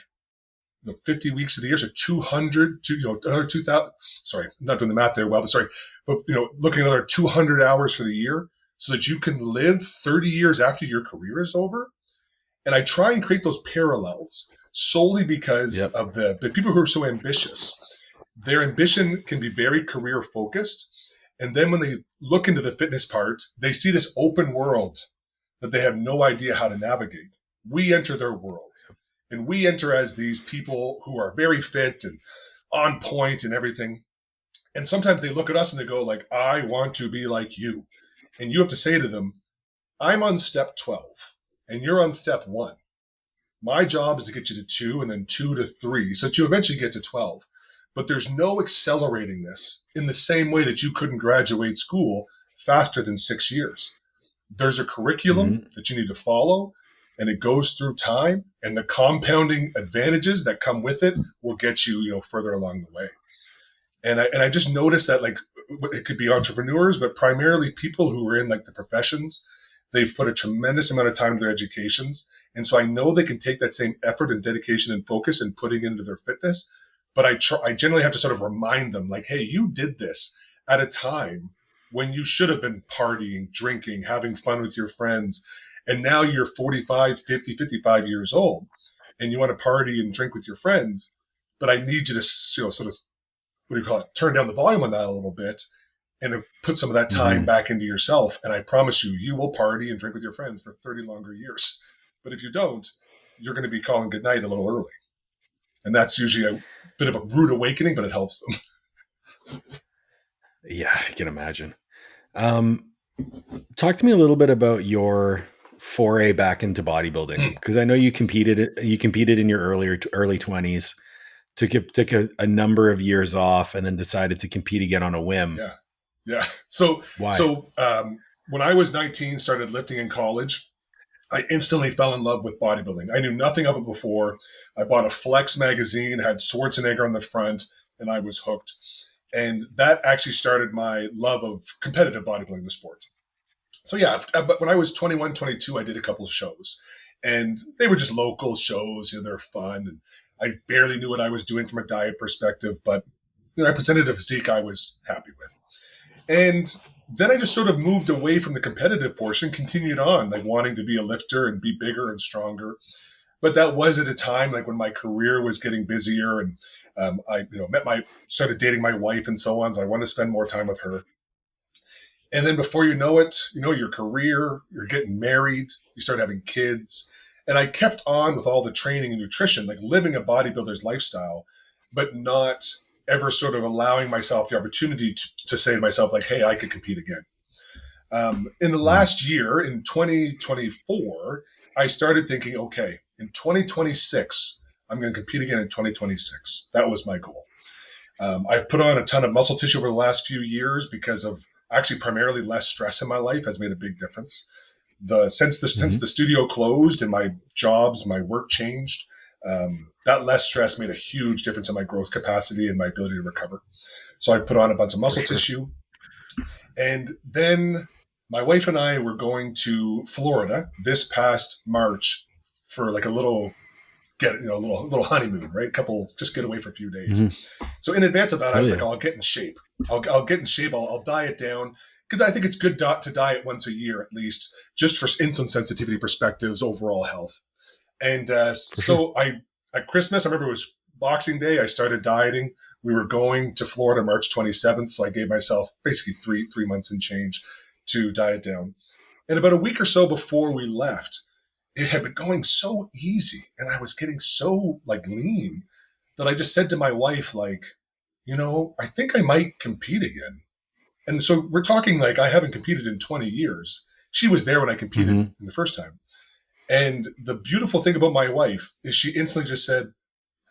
the 50 weeks of the year, so 200 to, another 2,000. Sorry, I'm not doing the math there well, but sorry, but looking at another 200 hours for the year so that you can live 30 years after your career is over. And I try and create those parallels solely because Yep. of the people who are so ambitious. Their ambition can be very career focused. And then when they look into the fitness part, they see this open world that they have no idea how to navigate. We enter their world, and we enter as these people who are very fit and on point and everything. And sometimes they look at us and they go like, I want to be like you. And you have to say to them, I'm on step 12 and you're on step 1. My job is to get you to 2 and then 2 to 3 so that you eventually get to 12. But there's no accelerating this in the same way that you couldn't graduate school faster than 6 years. There's a curriculum Hmm. that you need to follow, and it goes through time, and the compounding advantages that come with it will get you, further along the way. And I just noticed that, like, it could be entrepreneurs, but primarily people who are in like the professions. They've put a tremendous amount of time to their educations, and so I know they can take that same effort and dedication and focus and putting into their fitness. But I generally have to sort of remind them, like, hey, you did this at a time when you should have been partying, drinking, having fun with your friends, and now you're 45, 50, 55 years old, and you want to party and drink with your friends. But I need you to, sort of, what do you call it, turn down the volume on that a little bit and put some of that time Hmm. back into yourself. And I promise you, you will party and drink with your friends for 30 longer years. But if you don't, you're going to be calling goodnight a little early. And that's usually a bit of a rude awakening, but it helps them. Yeah, I can imagine. Um, Talk to me a little bit about your foray back into bodybuilding, because I know you competed. You competed in your early 20s. Took a number of years off, and then decided to compete again on a whim. Yeah. Yeah. So, Why? so when I was 19, started lifting in college, I instantly fell in love with bodybuilding. I knew nothing of it before. I bought a Flex magazine, had Schwarzenegger on the front, and I was hooked. And that actually started my love of competitive bodybuilding, the sport. So yeah, but when I was 21, 22, I did a couple of shows, and they were just local shows. They're fun, and I barely knew what I was doing from a diet perspective, but I presented a physique I was happy with. And then I just sort of moved away from the competitive portion, continued on, like wanting to be a lifter and be bigger and stronger. But that was at a time like when my career was getting busier, and I, started dating my wife and so on. So I wanted to spend more time with her. And then before you know it, your career, you're getting married, you start having kids. And I kept on with all the training and nutrition, like living a bodybuilder's lifestyle, but not ever sort of allowing myself the opportunity to say to myself, like, hey, I could compete again. In the Mm-hmm. last year, in 2024, I started thinking, okay, in 2026, I'm going to compete again in 2026. That was my goal. I've put on a ton of muscle tissue over the last few years because of actually primarily less stress in my life has made a big difference. Since the studio closed and my work changed, that less stress made a huge difference in my growth capacity and my ability to recover. So I put on a bunch of For muscle sure. tissue, and then my wife and I were going to Florida this past March for like a little a little honeymoon, right? A couple just get away for a few days. Hmm. So in advance of that, I Hell was like, yeah. oh, I'll get in shape. I'll get in shape. I'll diet down because I think it's good to diet once a year at least, just for insulin sensitivity perspectives, overall health. And For sure. so at Christmas, I remember it was Boxing Day. I started dieting. We were going to Florida March 27th, so I gave myself basically three months and change to diet down. And about a week or so before we left, it had been going so easy, and I was getting so like lean that I just said to my wife, like, I think I might compete again. And so we're talking like I haven't competed in 20 years. She was there when I competed Hmm. in the first time. And the beautiful thing about my wife is she instantly just said,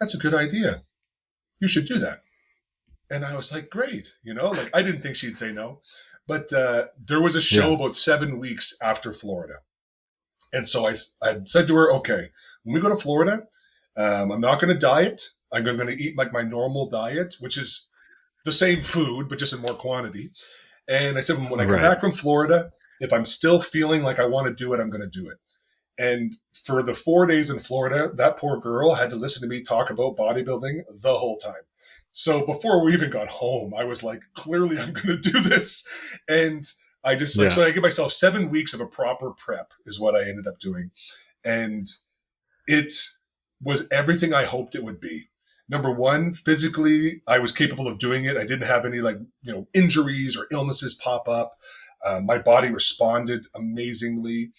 that's a good idea. You should do that. And I was like, great, like I didn't think she'd say no. But there was a show Yeah. about 7 weeks after Florida. And so I said to her, okay, when we go to Florida, I'm not going to diet. I'm going to eat like my normal diet, which is the same food, but just in more quantity. And I said, when I come Right. back from Florida, if I'm still feeling like I want to do it, I'm going to do it. And for the 4 days in Florida, that poor girl had to listen to me talk about bodybuilding the whole time. So before we even got home, I was like, clearly I'm going to do this. And I just like, Yeah. so I give myself 7 weeks of a proper prep, is what I ended up doing. And it was everything I hoped it would be. Number one, physically, I was capable of doing it. I didn't have any like, injuries or illnesses pop up. My body responded amazingly.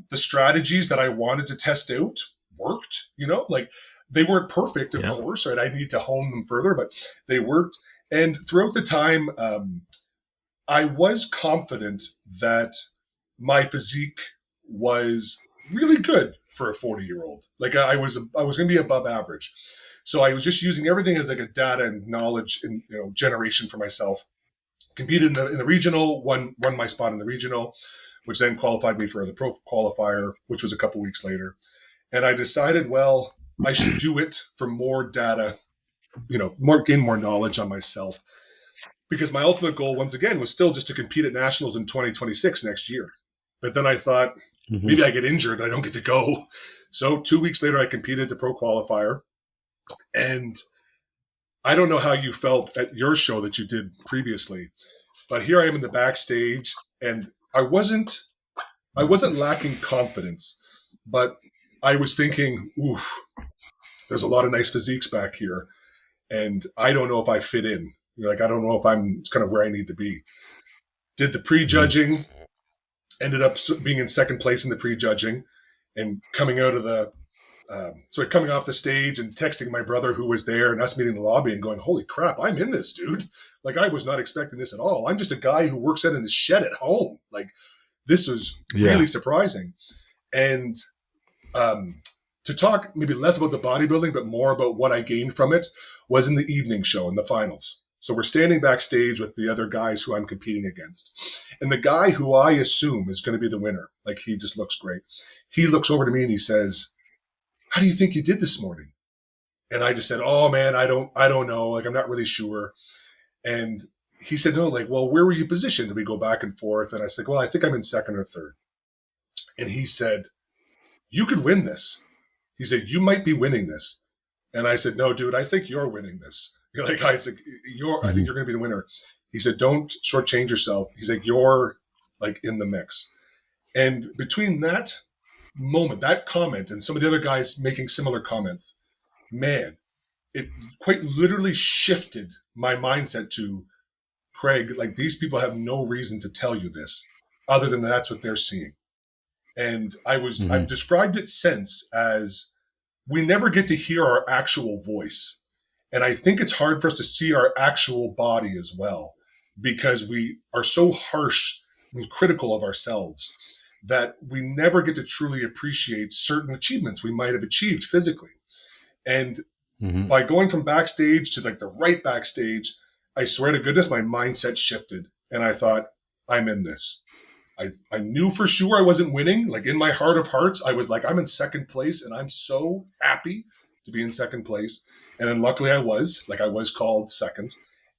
The strategies that I wanted to test out worked, like they weren't perfect, of Yeah. course, right? I need to hone them further, but they worked. And throughout the time, I was confident that my physique was really good for a 40-year-old. Like I was going to be above average. So I was just using everything as like a data and knowledge and generation for myself. Competed in the regional, won my spot in the regional, which then qualified me for the pro qualifier, which was a couple weeks later. And I decided, well, I should do it for more data, gain more knowledge on myself, because my ultimate goal, once again, was still just to compete at nationals in 2026 next year. But then I thought, Hmm. maybe I get injured and I don't get to go. So 2 weeks later, I competed the pro qualifier. And I don't know how you felt at your show that you did previously, but here I am in the backstage, and I wasn't lacking confidence, but I was thinking, oof, there's a lot of nice physiques back here, and I don't know if I fit in. Like I don't know if I'm kind of where I need to be. Did the Hmm. prejudging, ended up being in second place in the prejudging, and coming out of the coming off the stage and texting my brother who was there and us meeting in the lobby and going, holy crap, I'm in this, dude. Like I was not expecting this at all. I'm just a guy who works out in his shed at home. Like this was really Yeah. surprising. And um, to talk maybe less about the bodybuilding, but more about what I gained from it was in the evening show in the finals. So we're standing backstage with the other guys who I'm competing against. And the guy who I assume is going to be the winner, like he just looks great. He looks over to me and he says, how do you think you did this morning? And I just said, oh man, I don't know. Like, I'm not really sure. And he said, no, like, well, where were you positioned? And we go back and forth. And I said, well, I think I'm in second or third. And he said, you could win this. He said, you might be winning this. And I said, no, dude, I think you're winning this. Like, I said, I think Hmm. you're going to be the winner. He said, don't shortchange yourself. He's like, you're like in the mix. And between that moment, that comment, and some of the other guys making similar comments, man, it quite literally shifted my mindset to, Craig, like these people have no reason to tell you this other than that's what they're seeing. And I've Hmm. described it since as we never get to hear our actual voice. And I think it's hard for us to see our actual body as well, because we are so harsh and critical of ourselves that we never get to truly appreciate certain achievements we might have achieved physically. And Hmm. by going from backstage to like the right backstage, I swear to goodness, my mindset shifted. And I thought, I'm in this. I knew for sure I wasn't winning. Like in my heart of hearts, I was like, I'm in second place and I'm so happy to be in second place. And then luckily I was, like I was called second.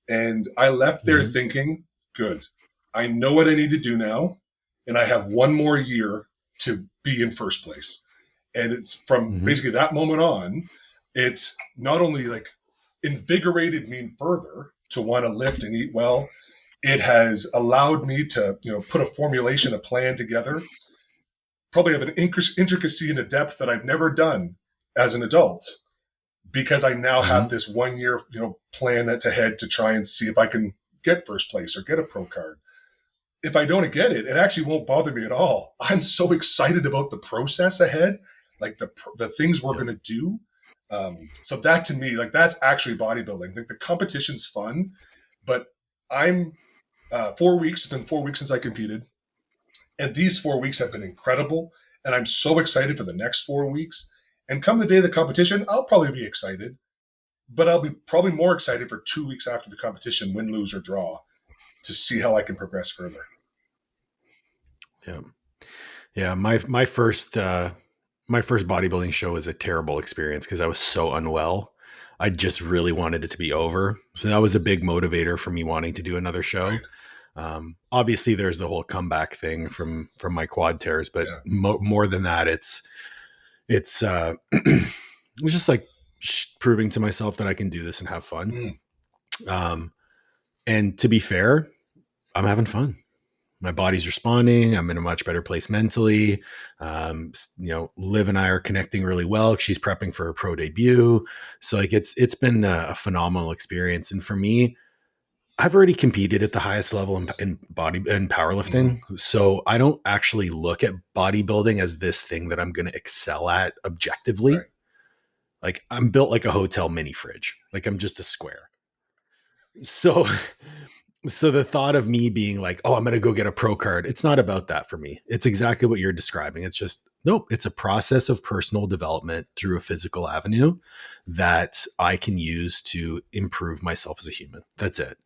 And I left there Hmm. thinking, good. I know what I need to do now. And I have one more year to be in first place. And it's from Hmm. basically that moment on, it not only like invigorated me further to want to lift and eat well, it has allowed me to put a formulation, a plan together, probably have an intricacy and a depth that I've never done as an adult, because I now have Hmm. this 1 year plan ahead to try and see if I can get first place or get a pro card. If I don't get it, it actually won't bother me at all. I'm so excited about the process ahead, like the things we're Yeah. going to do. So that to me, like that's actually bodybuilding. Like the competition's fun, but I'm 4 weeks. It's been 4 weeks since I competed, and these 4 weeks have been incredible. And I'm so excited for the next 4 weeks. And come the day of the competition, I'll probably be excited, but I'll be probably more excited for 2 weeks after the competition, win, lose, or draw, to see how I can progress further. Yeah. Yeah. My first bodybuilding show was a terrible experience because I was so unwell. I just really wanted it to be over. So that was a big motivator for me wanting to do another Right. show. Obviously, there's the whole comeback thing from my quad tears, but Yeah. more than that, it's it was just like proving to myself that I can do this and have fun. Mm. Um, and to be fair, I'm having fun. My body's responding. I'm in a much better place mentally. Liv and I are connecting really well. She's prepping for her pro debut. So like it's been a phenomenal experience. And for me, I've already competed at the highest level in body and Mm-hmm. powerlifting. So I don't actually look at bodybuilding as this thing that I'm going to excel at objectively. Right. Like I'm built like a hotel mini fridge. Like I'm just a square. So so the thought of me being like, oh, I'm going to go get a pro card, it's not about that for me. It's exactly what you're describing. It's just, nope, it's a process of personal development through a physical avenue that I can use to improve myself as a human. That's it.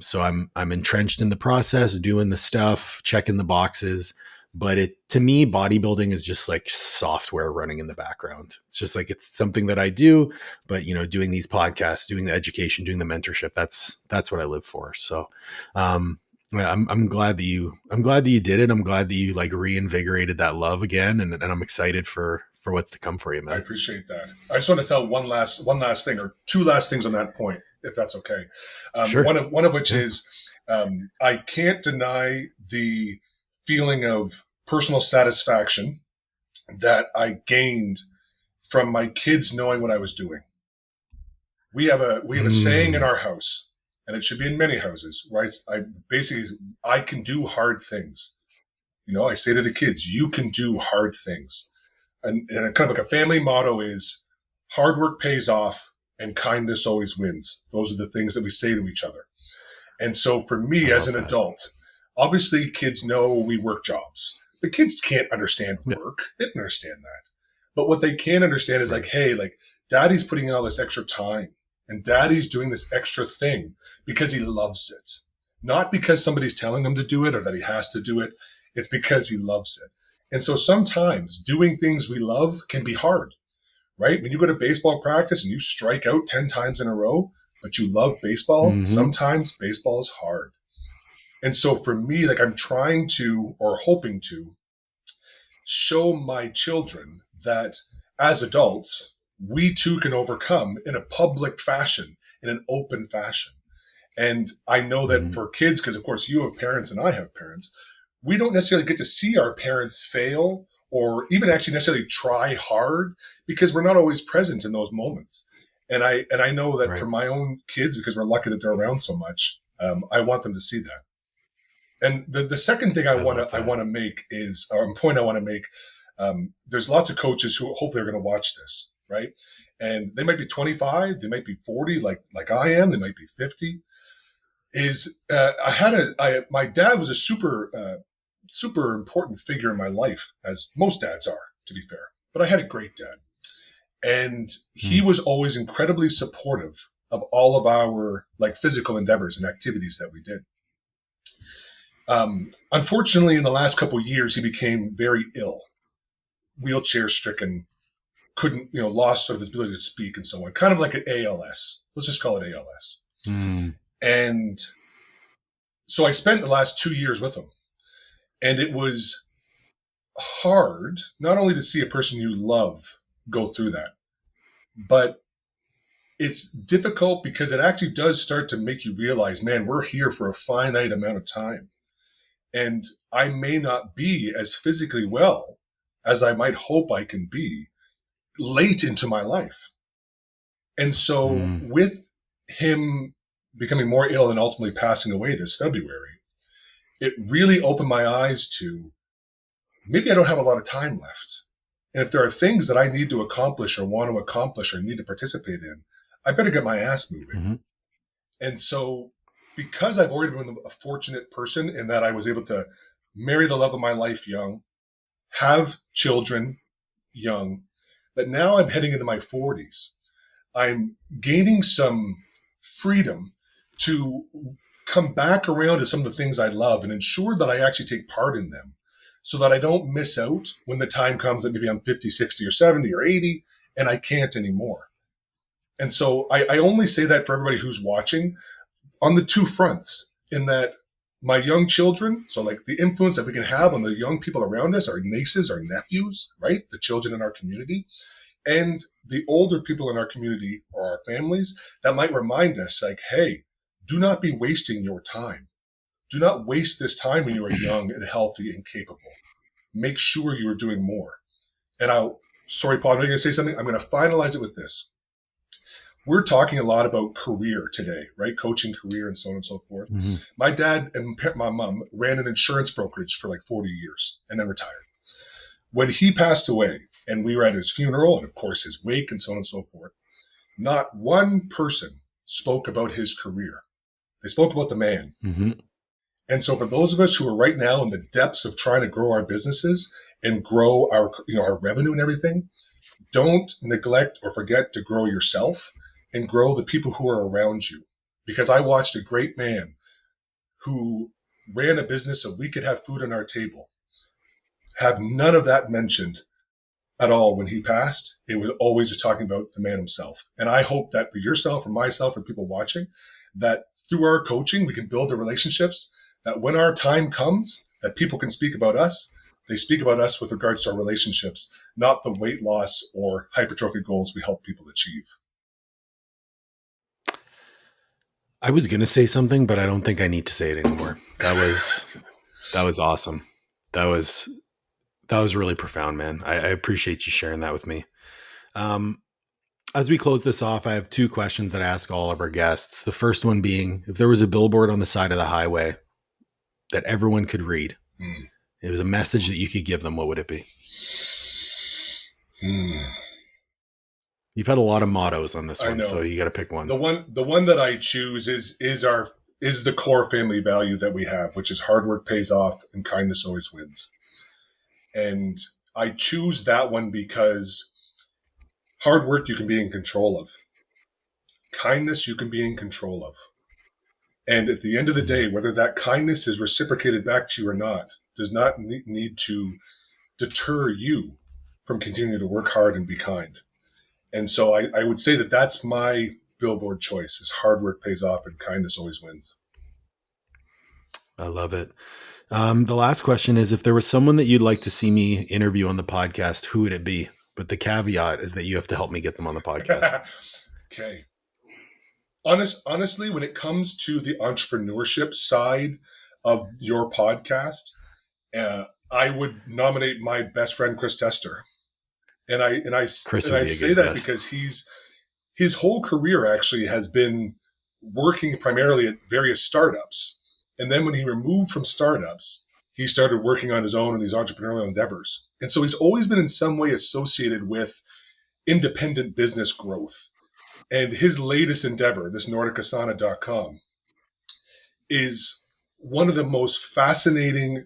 So I'm entrenched in the process, doing the stuff, checking the boxes. But it to me, bodybuilding is just like software running in the background. It's just like it's something that I do, but doing these podcasts, doing the education, doing the mentorship, that's what I live for. So yeah, I'm glad that you did it. I'm glad that you like reinvigorated that love again, and I'm excited for what's to come for you, I man. appreciate that. I just want to tell one last thing, or two last things on that point, if that's okay. Sure. One of which Yeah. is, I can't deny the feeling of personal satisfaction that I gained from my kids knowing what I was doing. We have a saying in Mm. our house, and it should be in many houses, right? I can do hard things. I say to the kids, you can do hard things. And kind of like a family motto is hard work pays off and kindness always wins. Those are the things that we say to each other. And so for I me as love an that. adult, obviously kids know we work jobs, but kids can't understand Yeah. work. They don't understand that. But what they can understand is like, Right. hey, like daddy's putting in all this extra time and daddy's doing this extra thing because he loves it. Not because somebody's telling him to do it or that he has to do it. It's because he loves it. And so sometimes doing things we love can be hard, right? When you go to baseball practice and you strike out 10 times in a row, but you love baseball, Mm-hmm. sometimes baseball is hard. And so for me, like I'm trying to or hoping to show my children that as adults, we too can overcome in a public fashion, in an open fashion. And I know that Mm-hmm. for kids, because of course you have parents and I have parents, we don't necessarily get to see our parents fail or even actually necessarily try hard because we're not always present in those moments. And I know that for Right. my own kids, because we're lucky that they're around so much, I want them to see that. And the second thing I I want love to I that. want to make is or a point I want to make. There's lots of coaches who hopefully are going to watch this, right? And they might be 25, they might be 40, like I am, they might be 50. Is my dad was a super important figure in my life, as most dads are, to be fair. But I had a great dad, and he Mm. was always incredibly supportive of all of our like physical endeavors and activities that we did. Unfortunately, in the last couple of years, he became very ill, wheelchair stricken, couldn't, lost sort of his ability to speak and so on, kind of like an ALS. Let's just call it ALS. Mm. And so I spent the last 2 years with him, and it was hard not only to see a person you love go through that, but it's difficult because it actually does start to make you realize, man, we're here for a finite amount of time. And I may not be as physically well as I might hope I can be late into my life. And so, Mm. with him becoming more ill and ultimately passing away this February, it really opened my eyes to maybe I don't have a lot of time left. And if there are things that I need to accomplish or want to accomplish or need to participate in, I better get my ass moving. Mm-hmm. And so, because I've already been a fortunate person in that I was able to marry the love of my life young, have children young, that now I'm heading into my 40s. I'm gaining some freedom to come back around to some of the things I love and ensure that I actually take part in them so that I don't miss out when the time comes that maybe I'm 50, 60, or 70 or 80 and I can't anymore. And so I only say that for everybody who's watching on the two fronts, in that my young children, so like the influence that we can have on the young people around us, our nieces, our nephews, right? The children in our community, and the older people in our community or our families that might remind us, like, hey, do not be wasting your time. Do not waste this time when you are young and healthy and capable. Make sure you are doing more. And sorry, Paul, I'm going to say something. I'm going to finalize it with this. We're talking a lot about career today, right? Coaching career and so on and so forth. Mm-hmm. My dad and my mom ran an insurance brokerage for like 40 years and then retired. When he passed away and we were at his funeral and of course his wake and so on and so forth, not one person spoke about his career. They spoke about the man. Mm-hmm. And so for those of us who are right now in the depths of trying to grow our businesses and grow our revenue and everything, don't neglect or forget to grow yourself and grow the people who are around you. Because I watched a great man who ran a business so we could have food on our table have none of that mentioned at all when he passed. It was always just talking about the man himself. And I hope that for yourself or myself or people watching, that through our coaching, we can build the relationships that when our time comes, that people can speak about us. They speak about us with regards to our relationships, not the weight loss or hypertrophy goals we help people achieve. I was going to say something, but I don't think I need to say it anymore. That was awesome. That was really profound, man. I appreciate you sharing that with me. As we close this off, I have two questions that I ask all of our guests. The first one being, if there was a billboard on the side of the highway that everyone could read, it was a message that you could give them, what would it be? You've had a lot of mottos on this one, so you got to pick one. The one that I choose is the core family value that we have, which is hard work pays off and kindness always wins. And I choose that one because hard work you can be in control of. Kindness you can be in control of. And at the end of the day, whether that kindness is reciprocated back to you or not, does not need to deter you from continuing to work hard and be kind. And so I would say that that's my billboard choice: is hard work pays off and kindness always wins. I love it. The last question is, if there was someone that you'd like to see me interview on the podcast, who would it be? But the caveat is that you have to help me get them on the podcast. Okay. Honestly, when it comes to the entrepreneurship side of your podcast, I would nominate my best friend, Chris Tester. I say that because his whole career actually has been working primarily at various startups. And then when he removed from startups, he started working on his own in these entrepreneurial endeavors. And so he's always been in some way associated with independent business growth. And his latest endeavor, this NordicAsana.com, is one of the most fascinating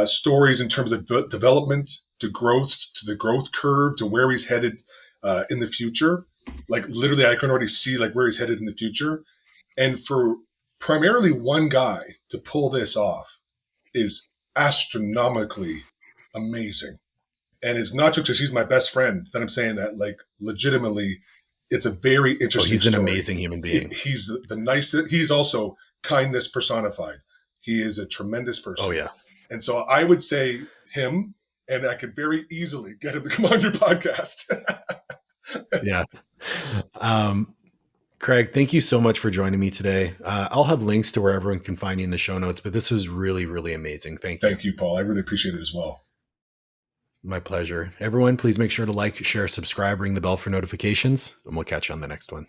stories in terms of development to growth, to the growth curve, to where he's headed in the future. Like literally, I can already see like where he's headed in the future. And for primarily one guy to pull this off is astronomically amazing. And it's not just because he's my best friend that I'm saying that. Like legitimately, it's a very interesting he's an story. Amazing human being. He's the nicest. He's also kindness personified. He is a tremendous person. Oh, yeah. And so I would say him, and I could very easily get him to come on your podcast. Yeah. Craig, thank you so much for joining me today. I'll have links to where everyone can find you in the show notes, but this was really, really amazing. Thank you. Thank you, Paul. I really appreciate it as well. My pleasure. Everyone, please make sure to like, share, subscribe, ring the bell for notifications, and we'll catch you on the next one.